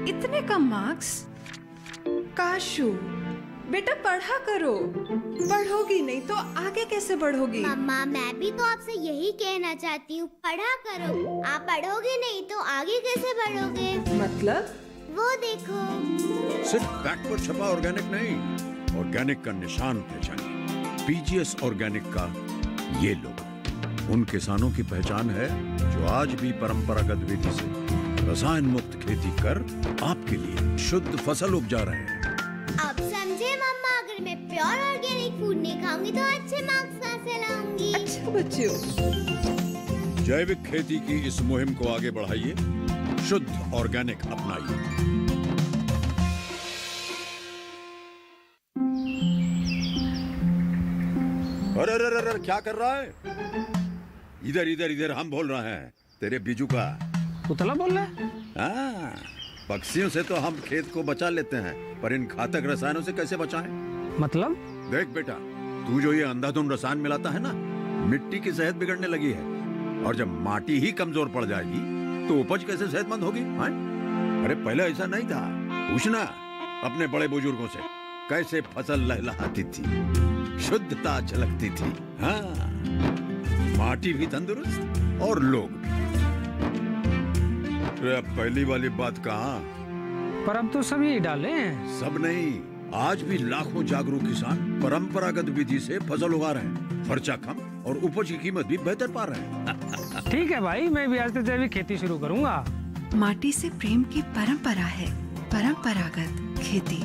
इतने कम मार्क्स? काशू बेटा पढ़ा करो, पढ़ोगी नहीं तो आगे कैसे बढ़ोगी? मम्मा मैं भी तो आपसे यही कहना चाहती हूँ, पढ़ा करो। आप पढ़ोगे नहीं तो आगे कैसे बढ़ोगे? मतलब? वो देखो, सिर्फ बैक पर छपा ऑर्गेनिक नहीं, ऑर्गेनिक का निशान पहचानिए। पीजीएस ऑर्गेनिक का ये लोगो उन किसानों की पहचान है जो आज भी परंपरागत विधि से रसायन मुक्त खेती कर आपके लिए शुद्ध फसल उपजा रहे हैं। अब समझे मम्मा, अगर मैं प्योर ऑर्गेनिक फूड नहीं खाऊंगी तो अच्छे मार्क्स कहाँ से लाऊंगी? अच्छा बच्चों, जैविक खेती की इस मुहिम को आगे बढ़ाइए, शुद्ध ऑर्गेनिक अपनाइए। अरे अरे अरे क्या कर रहा है? इधर इधर इधर, हम बोल रहे हैं तेरे बीजू का। पुतला बोल रहा है? हाँ, पक्षियों से तो हम खेत को बचा लेते हैं, पर इन घातक रसायनों से कैसे बचाएं? मतलब? देख बेटा, तू जो ये अंधाधुंध रसायन मिलाता है ना, मिट्टी की सेहत बिगड़ने लगी है और जब माटी ही कमजोर पड़ जाएगी तो उपज कैसे सेहतमंद होगी? अरे पहले ऐसा नहीं था, पूछना अपने बड़े बुजुर्गों से, कैसे फसल लहलहाती थी, शुद्धता झलकती थी। हाँ, माटी भी तंदुरुस्त और लोग भी। पहली वाली बात कहाँ? पर अब तो सब यही डाले हैं। सब नहीं, आज भी लाखों जागरूक किसान परंपरागत विधि से फसल उगा रहे हैं, खर्चा कम और उपज की कीमत भी बेहतर पा रहे हैं। ठीक है भाई, मैं भी आज से जैविक खेती शुरू करूंगा। माटी से प्रेम की परंपरा है परंपरागत खेती।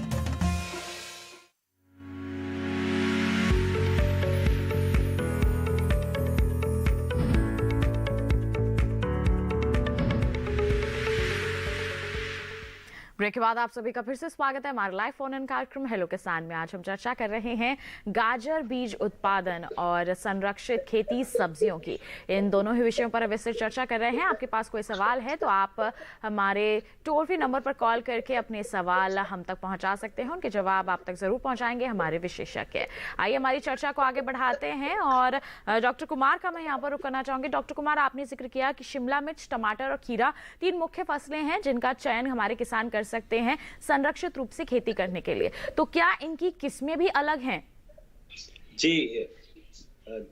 ब्रेक के बाद आप सभी का फिर से स्वागत है हमारे लाइव फोन इन कार्यक्रम हेलो किसान में। आज हम चर्चा कर रहे हैं गाजर बीज उत्पादन और संरक्षित खेती सब्जियों की। इन दोनों ही विषयों पर विस्तृत चर्चा कर रहे हैं। आपके पास कोई सवाल है तो आप हमारे टोल फ्री नंबर पर कॉल करके अपने सवाल हम तक पहुंचा सकते हैं, उनके जवाब आप तक जरूर पहुंचाएंगे हमारे विशेषज्ञ। आइए हमारी चर्चा को आगे बढ़ाते हैं और डॉक्टर कुमार का मैं यहाँ पर रुक करना चाहूंगी। डॉक्टर कुमार, आपने जिक्र किया कि शिमला मिर्च, टमाटर और खीरा 3 मुख्य फसलें हैं जिनका चयन हमारे किसान कर सकते हैं संरक्षित रूप से खेती करने के लिए, तो क्या इनकी किस्में भी अलग हैं? जी,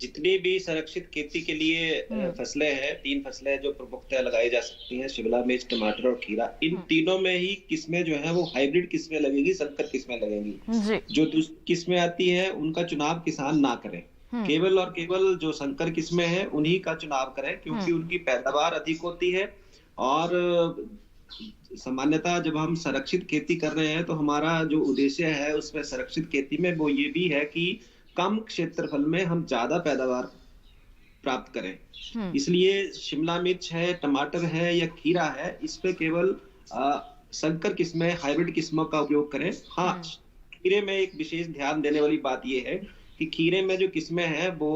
जितनी भी संरक्षित खेती के लिए फसलें हैं, 3 फसलें जो प्रमुखतः लगाई जा सकती हैं, शिमला मिर्च, टमाटर और खीरा, इन तीनों में ही किस्में जो है वो हाइब्रिड किस्में लगेगी, संकर किस्में लगेंगी। जो दूसरी किस्में आती है उनका चुनाव किसान ना करें, केवल और केवल जो संकर किस्में हैं उन्हीं का चुनाव करें, क्योंकि उनकी पैदावार अधिक होती है। और सामान्यतः जब हम संरक्षित खेती कर रहे हैं तो हमारा जो उद्देश्य है उसमें संरक्षित खेती में वो ये भी है कि कम क्षेत्रफल में हम ज्यादा पैदावार प्राप्त करें। इसलिए शिमला मिर्च है, टमाटर है या खीरा है, इस पे केवल संकर किस्में, हाइब्रिड किस्मों का उपयोग करें। हाँ, खीरे में एक विशेष ध्यान देने वाली बात यह है कि खीरे में जो किस्में हैं वो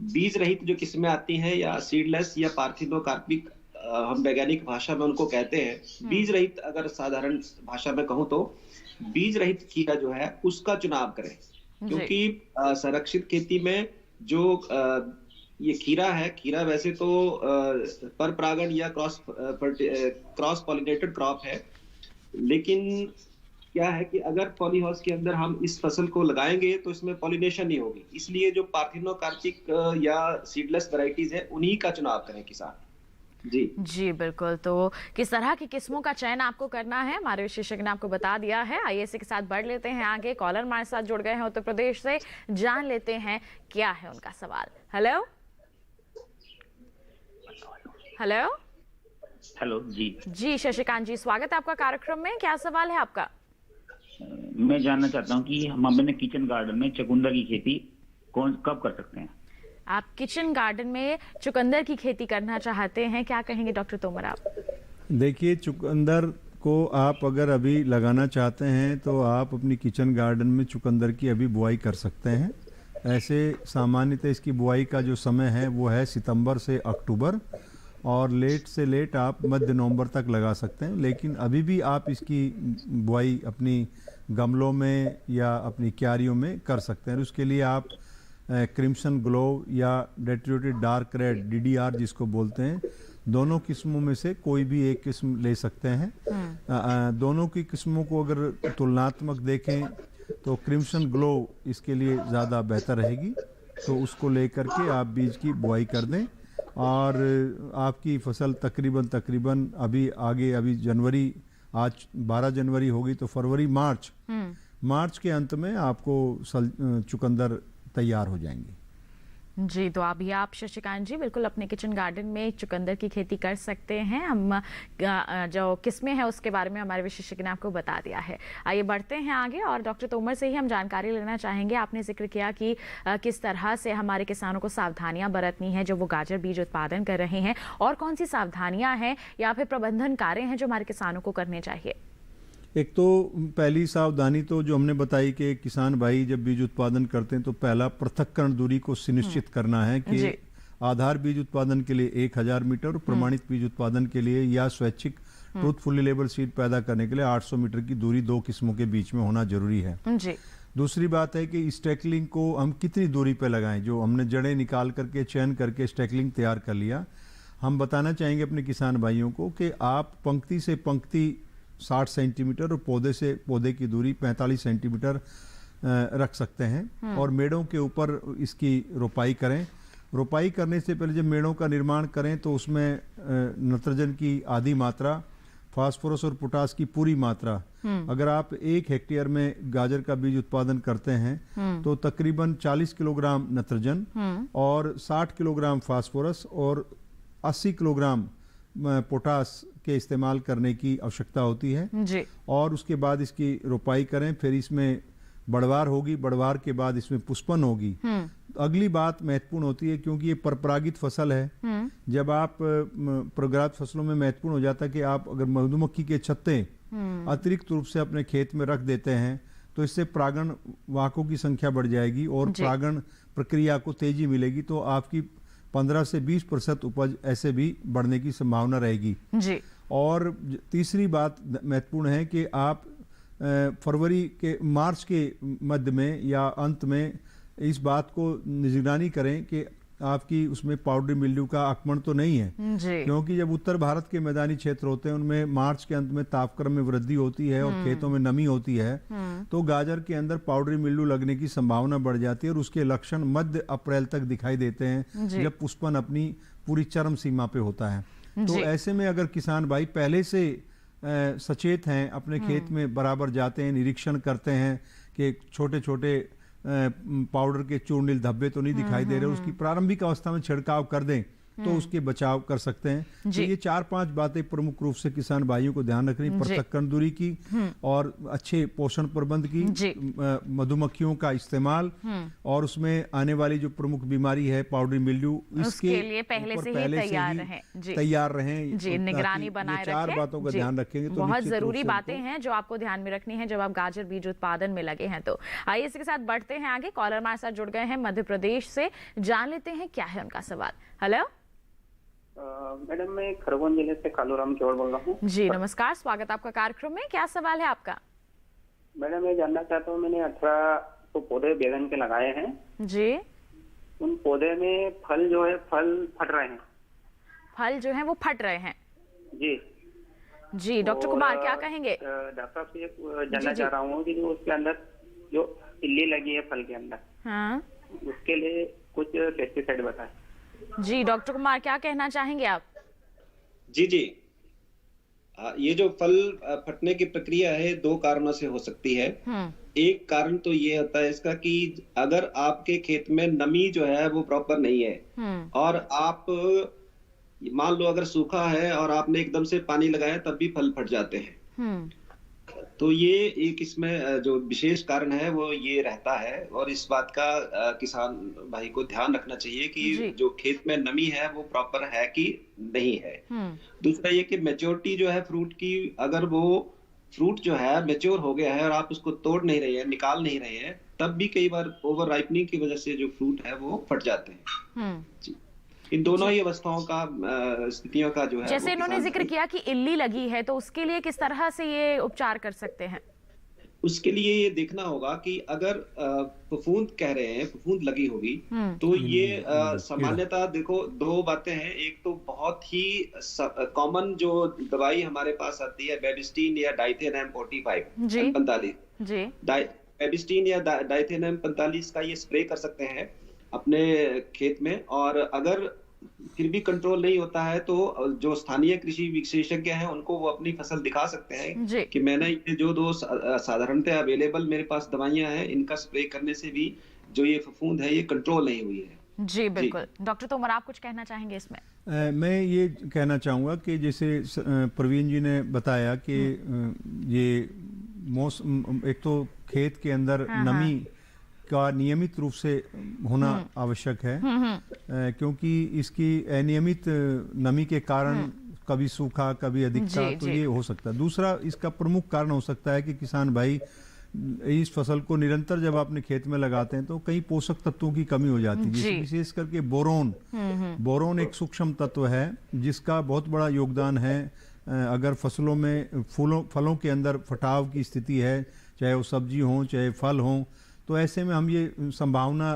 बीज रहित जो किस्में आती हैं या सीडलेस या पार्थिनोकार्पिक, हम वैज्ञानिक भाषा में उनको कहते हैं बीज रहित, अगर साधारण भाषा में कहूँ तो बीज रहित खीरा जो है उसका चुनाव करें। क्योंकि संरक्षित खेती में जो ये खीरा है, खीरा वैसे तो पर परागण या क्रॉस पॉलिनेटेड क्रॉप है, लेकिन क्या है कि अगर पॉली हाउस के अंदर हम इस फसल को लगाएंगे तो इसमें पॉलिनेशन नहीं होगी। इसलिए जो पार्थिनोकार्पिक या सीडलेस वैरायटीज है उन्हीं का चुनाव करें किसान। जी बिल्कुल। तो किस तरह की किस्मों का चयन आपको करना है हमारे विशेषज्ञ ने आपको बता दिया है। आइए इसी के साथ बढ़ लेते हैं आगे। कॉलर हमारे साथ जुड़ गए हैं उत्तर प्रदेश से, जान लेते हैं क्या है उनका सवाल। हेलो हेलो हेलो जी शशिकांत जी, स्वागत है आपका कार्यक्रम में। क्या सवाल है आपका? मैं जानना चाहता हूँ कि हम अपने किचन गार्डन में चुकंदर की खेती कब कर सकते हैं? आप किचन गार्डन में चुकंदर की खेती करना चाहते हैं, क्या कहेंगे डॉक्टर तोमर आप? देखिए, चुकंदर को आप अगर अभी लगाना चाहते हैं तो आप अपनी किचन गार्डन में चुकंदर की अभी बुआई कर सकते हैं। ऐसे सामान्यतः इसकी बुआई का जो समय है वो है सितंबर से अक्टूबर, और लेट से लेट आप मध्य नवंबर तक लगा सकते हैं। लेकिन अभी भी आप इसकी बुआई अपनी गमलों में या अपनी क्यारियों में कर सकते हैं। उसके लिए आप क्रिम्सन ग्लो या डेट्रियोटेड डार्क रेड DDR जिसको बोलते हैं, दोनों किस्मों में से कोई भी एक किस्म ले सकते हैं। दोनों की किस्मों को अगर तुलनात्मक देखें तो क्रिम्सन ग्लो इसके लिए ज़्यादा बेहतर रहेगी, तो उसको लेकर के आप बीज की बुआई कर दें और आपकी फसल तकरीबन अभी जनवरी, आज 12 जनवरी होगी तो फरवरी मार्च के अंत में आपको चुकंदर तैयार हो जाएंगे। जी, तो अभी आप शशिकांत जी बिल्कुल अपने किचन गार्डन में चुकंदर की खेती कर सकते हैं। हम जो किस्में हैं उसके बारे में हमारे विशेषज्ञ ने आपको बता दिया है। आइए बढ़ते हैं आगे और डॉक्टर तोमर से ही हम जानकारी लेना चाहेंगे। आपने जिक्र किया कि किस तरह से हमारे किसानों को सावधानियां बरतनी है जो वो गाजर बीज उत्पादन कर रहे हैं, और कौन सी सावधानियां हैं या फिर प्रबंधन कार्य हैं जो हमारे किसानों को करने चाहिए? एक तो पहली सावधानी तो जो हमने बताई कि किसान भाई जब बीज उत्पादन करते हैं तो पहला पृथक्करण दूरी को सुनिश्चित करना है कि आधार बीज उत्पादन के लिए 1000 मीटर और प्रमाणित बीज उत्पादन के लिए या स्वैच्छिक ट्रूथफुली लेबल सीड पैदा करने के लिए 800 मीटर की दूरी दो किस्मों के बीच में होना जरूरी है। दूसरी बात है कि स्टैकलिंग को हम कितनी दूरी पे लगाएं। जो हमने जड़ें निकाल करके चयन करके स्टैकलिंग तैयार कर लिया, हम बताना चाहेंगे अपने किसान भाइयों को कि आप पंक्ति से पंक्ति 60 सेंटीमीटर और पौधे से पौधे की दूरी 45 सेंटीमीटर रख सकते हैं, और मेड़ों के ऊपर इसकी रोपाई करें। रोपाई करने से पहले जब मेड़ों का निर्माण करें तो उसमें नाइट्रोजन की आधी मात्रा, फास्फोरस और पोटास की पूरी मात्रा, अगर आप 1 हेक्टेयर में गाजर का बीज उत्पादन करते हैं तो तकरीबन 40 किलोग्राम नाइट्रोजन और 60 किलोग्राम फास्फोरस और 80 किलोग्राम पोटास के इस्तेमाल करने की आवश्यकता होती है जी। और उसके बाद इसकी रोपाई करें, फिर इसमें बढ़वार होगी, बढ़वार के बाद इसमें पुष्पन होगी। अगली बात महत्वपूर्ण होती है क्योंकि ये परपरागित फसल है। जब आप प्रगरात फसलों में महत्वपूर्ण हो जाता है कि आप अगर मधुमक्खी के छत्ते अतिरिक्त रूप से अपने खेत में रख देते हैं तो इससे परागण वाहकों की संख्या बढ़ जाएगी और परागण प्रक्रिया को तेजी मिलेगी, तो आपकी 15 से 20% उपज ऐसे भी बढ़ने की संभावना रहेगी जी। और तीसरी बात महत्वपूर्ण है कि आप मार्च के मध्य में या अंत में इस बात को निगरानी करें कि आपकी उसमें पाउडरी मिल्ड्यू का आक्रमण तो नहीं है, क्योंकि जब उत्तर भारत के मैदानी क्षेत्र होते हैं उनमें मार्च के अंत में तापक्रम में वृद्धि होती है और खेतों में नमी होती है, तो गाजर के अंदर पाउडरी मिल्ड्यू लगने की संभावना बढ़ जाती है और उसके लक्षण मध्य अप्रैल तक दिखाई देते हैं जब पुष्पन अपनी पूरी चरम सीमा पे होता है। तो ऐसे में अगर किसान भाई पहले से सचेत हैं, अपने खेत में बराबर जाते हैं, निरीक्षण करते हैं कि छोटे छोटे पाउडर के चूर्णिल धब्बे तो नहीं दिखाई दे रहे, उसकी प्रारंभिक अवस्था में छिड़काव कर दें तो उसके बचाव कर सकते हैं। तो ये 4-5 बातें प्रमुख रूप से किसान भाइयों को ध्यान रखनी, पृथक्करण दूरी की और अच्छे पोषण प्रबंध की, मधुमक्खियों का इस्तेमाल और उसमें आने वाली जो प्रमुख बीमारी है पाउडरी मिल्ड्यू, इसके लिए पहले से ही तैयार रहें जी, निगरानी बनाए रखें। 4 बातों का ध्यान रखेंगे तो बहुत जरूरी बातें हैं जो आपको ध्यान में रखनी है जब आप गाजर बीज उत्पादन में लगे हैं। तो आइए इसके साथ बढ़ते हैं आगे। कॉलर हमारे साथ जुड़ गए हैं मध्य प्रदेश से, जान लेते हैं क्या है उनका सवाल। हेलो मैडम, मैं खरगोन जिले से कालूराम केवल बोल रहा हूँ। जी नमस्कार, स्वागत आपका कार्यक्रम में। क्या सवाल है आपका? मैडम मैं जानना चाहता हूँ, मैंने 18 तो पौधे बैगन के लगाए हैं जी, उन पौधे में फल जो है फल फट रहे हैं। फल जो है वो फट रहे हैं जी जी। डॉक्टर कुमार क्या कहेंगे? डॉक्टर साहब से जानना चाह रहा हूँ कि जो उसके अंदर जो इल्ली लगी है फल के अंदर, हाँ, उसके लिए कुछ पेस्टिसाइड बताएं। जी डॉक्टर कुमार क्या कहना चाहेंगे आप? जी जी, ये जो फल फटने की प्रक्रिया है 2 कारणों से हो सकती है। एक कारण तो ये होता है इसका कि अगर आपके खेत में नमी जो है वो प्रॉपर नहीं है और आप मान लो अगर सूखा है और आपने एकदम से पानी लगाया तब भी फल फट जाते हैं। तो ये एक इसमें जो विशेष कारण है वो ये रहता है और इस बात का किसान भाई को ध्यान रखना चाहिए कि जो खेत में नमी है वो प्रॉपर है कि नहीं है। दूसरा ये कि मैच्योरिटी जो है फ्रूट की, अगर वो फ्रूट जो है मैच्योर हो गया है और आप उसको तोड़ नहीं रहे हैं, निकाल नहीं रहे हैं, तब भी कई बार ओवर राइपनिंग की वजह से जो फ्रूट है वो फट जाते हैं। जी, इन दोनों ही अवस्थाओं का स्थितियों का जो है, जैसे इन्होंने जिक्र किया कि इल्ली लगी है, तो उसके लिए किस तरह से ये उपचार कर सकते हैं? उसके लिए ये देखना होगा कि अगर फफूंद कह रहे हैं, फफूंद लगी होगी तो ये सामान्यतः देखो 2 बातें हैं। एक तो बहुत ही कॉमन जो दवाई हमारे पास आती है बेबिस्टीन या डाइथेनम 45 बेबिस्टीन या डाइथेनम 45 का ये स्प्रे कर सकते हैं अपने खेत में। और अगर फिर भी कंट्रोल नहीं होता है तो जो स्थानीय कृषि विशेषज्ञ हैं उनको वो अपनी फसल दिखा सकते हैं कि मैंने ये जो 2 साधारणतः अवेलेबल मेरे पास दवाइयां हैं, इनका स्प्रे करने से भी जो ये फफूंद है ये कंट्रोल नहीं हुई है। जी बिल्कुल। डॉक्टर तोमर आप कुछ कहना चाहेंगे इसमें? मैं ये कहना चाहूँगा कि जैसे प्रवीण जी ने बताया कि ये मौसम, एक तो खेत के अंदर नमी का नियमित रूप से होना आवश्यक है, क्योंकि इसकी अनियमित नमी के कारण कभी सूखा कभी अधिकता तो ये हो सकता है। दूसरा इसका प्रमुख कारण हो सकता है कि किसान भाई इस फसल को निरंतर जब अपने खेत में लगाते हैं तो कई पोषक तत्वों की कमी हो जाती है, जैसे विशेष करके बोरोन। बोरोन एक सूक्ष्म तत्व है जिसका बहुत बड़ा योगदान है। अगर फसलों में फलों के अंदर फटाव की स्थिति है, चाहे वो सब्जी हो चाहे फल हो, तो ऐसे में हम ये संभावना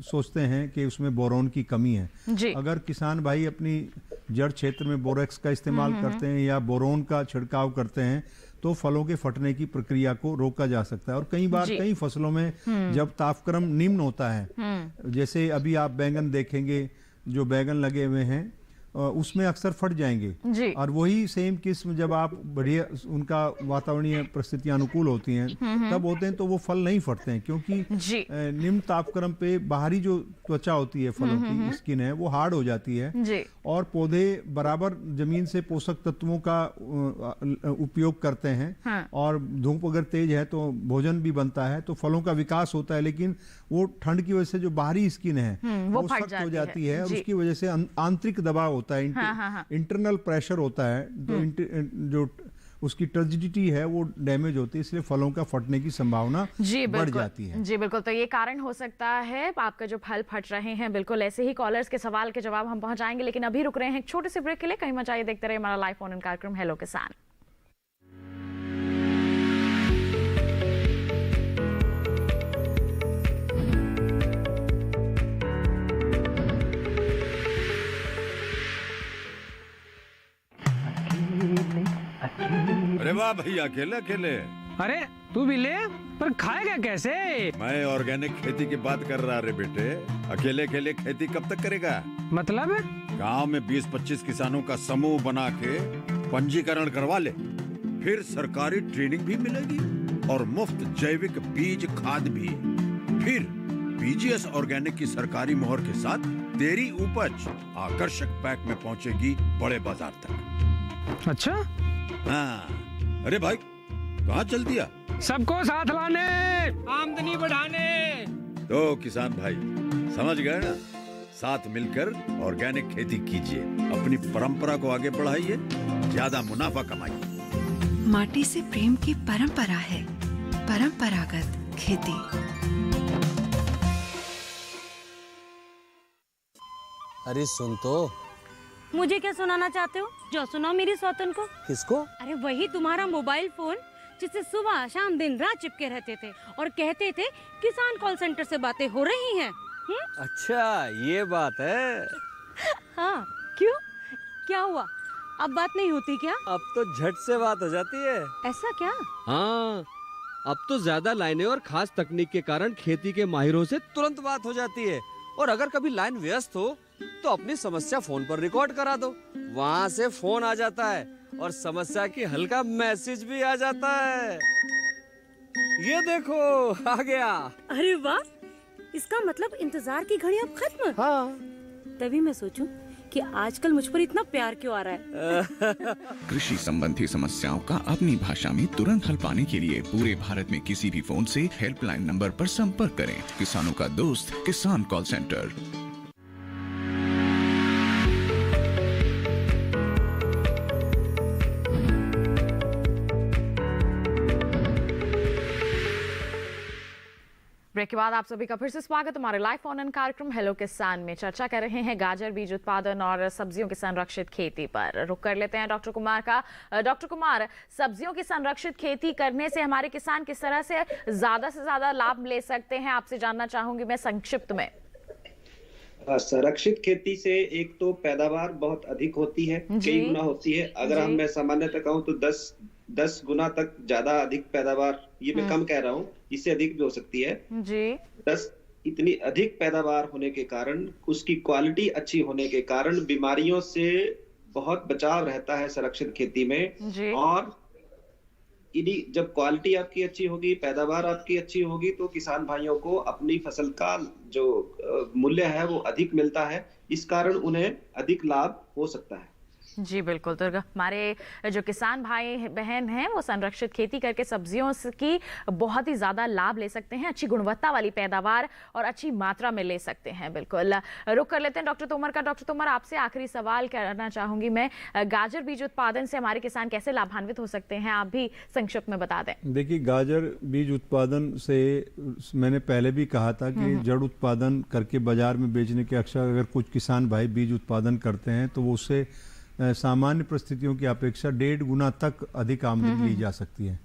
सोचते हैं कि उसमें बोरोन की कमी है। अगर किसान भाई अपनी जड़ क्षेत्र में बोरेक्स का इस्तेमाल करते हैं या बोरोन का छिड़काव करते हैं तो फलों के फटने की प्रक्रिया को रोका जा सकता है। और कई बार कई फसलों में जब तापक्रम निम्न होता है, जैसे अभी आप बैंगन देखेंगे, जो बैंगन लगे हुए हैं उसमें अक्सर फट जाएंगे और वही सेम किस्म जब आप बढ़िया उनका वातावरणीय परिस्थितियां अनुकूल होती हैं तब होते हैं तो वो फल नहीं फटते हैं, क्योंकि निम्न तापक्रम पे बाहरी जो त्वचा होती है फलों की स्किन है वो हार्ड हो जाती है और पौधे बराबर जमीन से पोषक तत्वों का उपयोग करते हैं और धूप अगर तेज है तो भोजन भी बनता है तो फलों का विकास होता है, लेकिन वो ठंड की वजह से जो बाहरी स्किन है वो सख्त हो जाती है और उसकी वजह से आंतरिक दबाव होता है, इंटरनल प्रेशर होता है, तो जो उसकी टर्जिडिटी है वो डैमेज होती है, इसलिए फलों का फटने की संभावना बढ़ जाती है। जी बिल्कुल, तो ये कारण हो सकता है आपका जो फल फट रहे हैं। बिल्कुल ऐसे ही कॉलर्स के सवाल के जवाब हम पहुंचाएंगे, लेकिन अभी रुक रहे हैं एक छोटे से ब्रेक के लिए। कहीं मत जाइए, देखते रहिए हमारा लाइव फोन इन कार्यक्रम हेलो किसान। वाह भैया, अकेले अकेले। अरे तू भी ले, पर खाएगा कैसे? मैं ऑर्गेनिक खेती की बात कर रहा रे बेटे। अकेले अकेले खेती कब तक करेगा? मतलब गांव में 20-25 किसानों का समूह बना के पंजीकरण करवा ले, फिर सरकारी ट्रेनिंग भी मिलेगी और मुफ्त जैविक बीज खाद भी। फिर बीजीएस ऑर्गेनिक की सरकारी मोहर के साथ तेरी उपज आकर्षक पैक में पहुंचेगी बड़े बाजार तक। अच्छा? हाँ। अरे भाई कहाँ चल दिया? सबको साथ लाने, आमदनी बढ़ाने। तो किसान भाई समझ गए ना? साथ मिलकर ऑर्गेनिक खेती कीजिए, अपनी परंपरा को आगे बढ़ाइए, ज्यादा मुनाफा कमाइए। माटी से प्रेम की परंपरा है परंपरागत खेती। अरे सुन तो। मुझे क्या सुनाना चाहते हो? जो सुनाओ मेरी सौतन को। किसको? अरे वही तुम्हारा मोबाइल फोन जिससे सुबह शाम दिन रात चिपके रहते थे और कहते थे किसान कॉल सेंटर से बातें हो रही हैं। अच्छा ये बात है। हाँ क्यों, क्या हुआ? अब बात नहीं होती क्या? अब तो झट से बात हो जाती है। ऐसा क्या? हाँ, अब तो ज्यादा लाइनें और खास तकनीक के कारण खेती के माहिरों से तुरंत बात हो जाती है। और अगर कभी लाइन व्यस्त हो तो अपनी समस्या फोन पर रिकॉर्ड करा दो, वहाँ से फोन आ जाता है और समस्या की हल का मैसेज भी आ जाता है। ये देखो आ गया। अरे वाह, इसका मतलब इंतजार की घड़ी अब खत्म। हाँ। तभी मैं सोचूं कि आजकल मुझ पर इतना प्यार क्यों आ रहा है। कृषि संबंधी समस्याओं का अपनी भाषा में तुरंत हल पाने के लिए पूरे भारत में किसी भी फोन से हेल्पलाइन नंबर पर संपर्क करें। किसानों का दोस्त किसान कॉल सेंटर। ब्रेक के बाद आप सभी का फिर से स्वागत हमारे लाइव फोन इन कार्यक्रम हेलो किसान में। चर्चा कर रहे हैं गाजर बीज उत्पादन और सब्जियों की संरक्षित खेती पर। रुक कर लेते हैं डॉक्टर कुमार का। डॉक्टर कुमार, सब्जियों की संरक्षित खेती करने से हमारे किसान किस तरह से ज्यादा लाभ ले सकते हैं, आपसे जानना चाहूंगी मैं संक्षिप्त में। संरक्षित खेती से एक तो पैदावार बहुत अधिक होती है, कई गुना होती है। अगर मैं सामान्यतः कहूँ तो 10 गुना तक ज्यादा अधिक पैदावार, ये मैं कम कह रहा हूँ, इससे अधिक भी हो सकती है जी। 10 इतनी अधिक पैदावार होने के कारण, उसकी क्वालिटी अच्छी होने के कारण बीमारियों से बहुत बचाव रहता है संरक्षित खेती में जी। और जब क्वालिटी आपकी अच्छी होगी, पैदावार आपकी अच्छी होगी, तो किसान भाइयों को अपनी फसल का जो मूल्य है वो अधिक मिलता है। इस कारण उन्हें अधिक लाभ हो सकता है। जी बिल्कुल। तो हमारे जो किसान भाई बहन हैं वो संरक्षित खेती करके सब्जियों की बहुत ही ज़्यादा लाभ ले सकते हैं, अच्छी गुणवत्ता वाली पैदावार और अच्छी मात्रा में ले सकते हैं। बिल्कुल। रुक कर लेते हैं डॉक्टर तोमर का। डॉक्टर तोमर, आपसे आखिरी सवाल करना चाहूंगी मैं, गाजर बीज उत्पादन से हमारे किसान कैसे लाभान्वित हो सकते हैं, आप भी संक्षिप्त में बता दें। देखिए, गाजर बीज उत्पादन से मैंने पहले भी कहा था कि जड़ उत्पादन करके बाजार में बेचने के अक्सर अगर कुछ किसान भाई बीज उत्पादन करते हैं तो वो उससे सामान्य परिस्थितियों की अपेक्षा 1.5 गुना तक अधिक आमदनी ली जा सकती है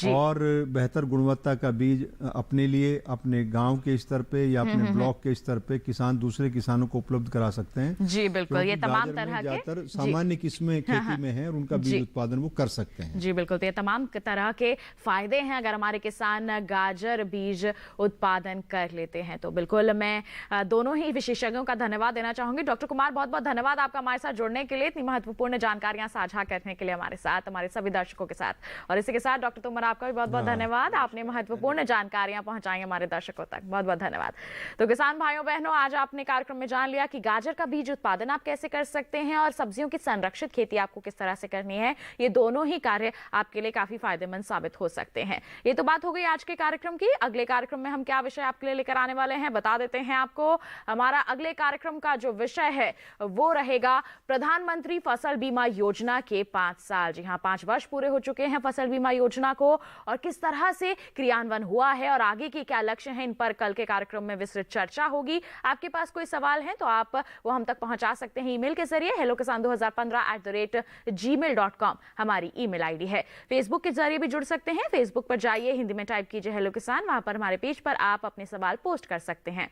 और बेहतर गुणवत्ता का बीज अपने लिए, अपने गांव के स्तर पे या अपने ब्लॉक के स्तर पे किसान दूसरे किसानों को उपलब्ध करा सकते हैं। जी बिल्कुल। ये तमाम तरह के सामान्य किस्में खेती में हैं और उनका बीज उत्पादन वो कर सकते हैं। जी बिल्कुल। तो ये तमाम तरह के फायदे हैं अगर हमारे किसान गाजर बीज उत्पादन कर लेते हैं तो। बिल्कुल, मैं दोनों ही विशेषज्ञों का धन्यवाद देना चाहूंगी। डॉक्टर कुमार, बहुत बहुत धन्यवाद आपका हमारे साथ जुड़ने के लिए, इतनी महत्वपूर्ण जानकारियां साझा करने के लिए हमारे साथ, हमारे सभी दर्शकों के साथ। और इसी के साथ डॉक्टर आपका भी बहुत बहुत धन्यवाद, आपने महत्वपूर्ण जानकारियां पहुंचाई हमारे दर्शकों तक। बहुत बहुत धन्यवाद। तो किसान भाइयों बहनों, आज आपने कार्यक्रम में जान लिया कि गाजर का बीज उत्पादन आप कैसे कर सकते हैं और सब्जियों की संरक्षित खेती आपको किस तरह से करनी है। ये दोनों ही कार्य आपके लिए काफी फायदेमंद साबित हो सकते हैं। ये तो बात हो गई आज के कार्यक्रम की। अगले कार्यक्रम में हम क्या विषय आपके लिए लेकर आने वाले हैं बता देते हैं आपको। हमारा अगले कार्यक्रम का जो विषय है वो रहेगा प्रधानमंत्री फसल बीमा योजना के 5 साल। जी हाँ, 5 वर्ष पूरे हो चुके हैं फसल बीमा योजना को और किस तरह से क्रियान्वयन हुआ है और आगे के क्या लक्ष्य हैं, इन पर कल के कार्यक्रम में विस्तृत चर्चा होगी। आपके पास कोई सवाल है तो आप वो हम तक पहुंचा सकते हैं ईमेल के जरिए hellokisan2015@gmail.com हमारी ईमेल आईडी है। फेसबुक के जरिए भी जुड़ सकते हैं। फेसबुक पर जाइए, हिंदी में टाइप कीजिए हेलो किसान, वहां पर हमारे पेज पर आप अपने सवाल पोस्ट कर सकते हैं।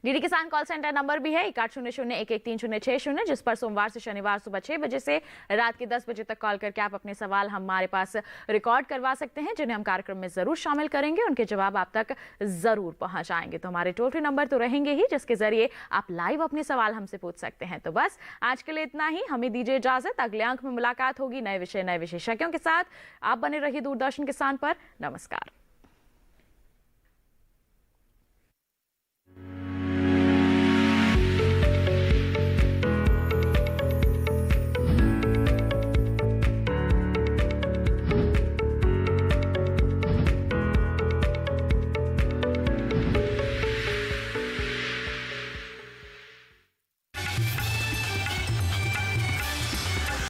डीडी किसान कॉल सेंटर नंबर भी है 1800-113-060, जिस पर सोमवार से शनिवार सुबह 6 बजे से रात के 10 बजे तक कॉल करके आप अपने सवाल हमारे पास रिकॉर्ड करवा सकते हैं, जिन्हें हम कार्यक्रम में जरूर शामिल करेंगे, उनके जवाब आप तक जरूर पहुंच आएंगे। तो हमारे टोल फ्री नंबर तो रहेंगे ही, जिसके जरिए आप लाइव अपने सवाल हमसे पूछ सकते हैं। तो बस आज के लिए इतना ही, हमें दीजिए इजाजत। अगले अंक में मुलाकात होगी नए विषय नए विशेषज्ञों के साथ। आप बने रहिए दूरदर्शन किसान पर। नमस्कार।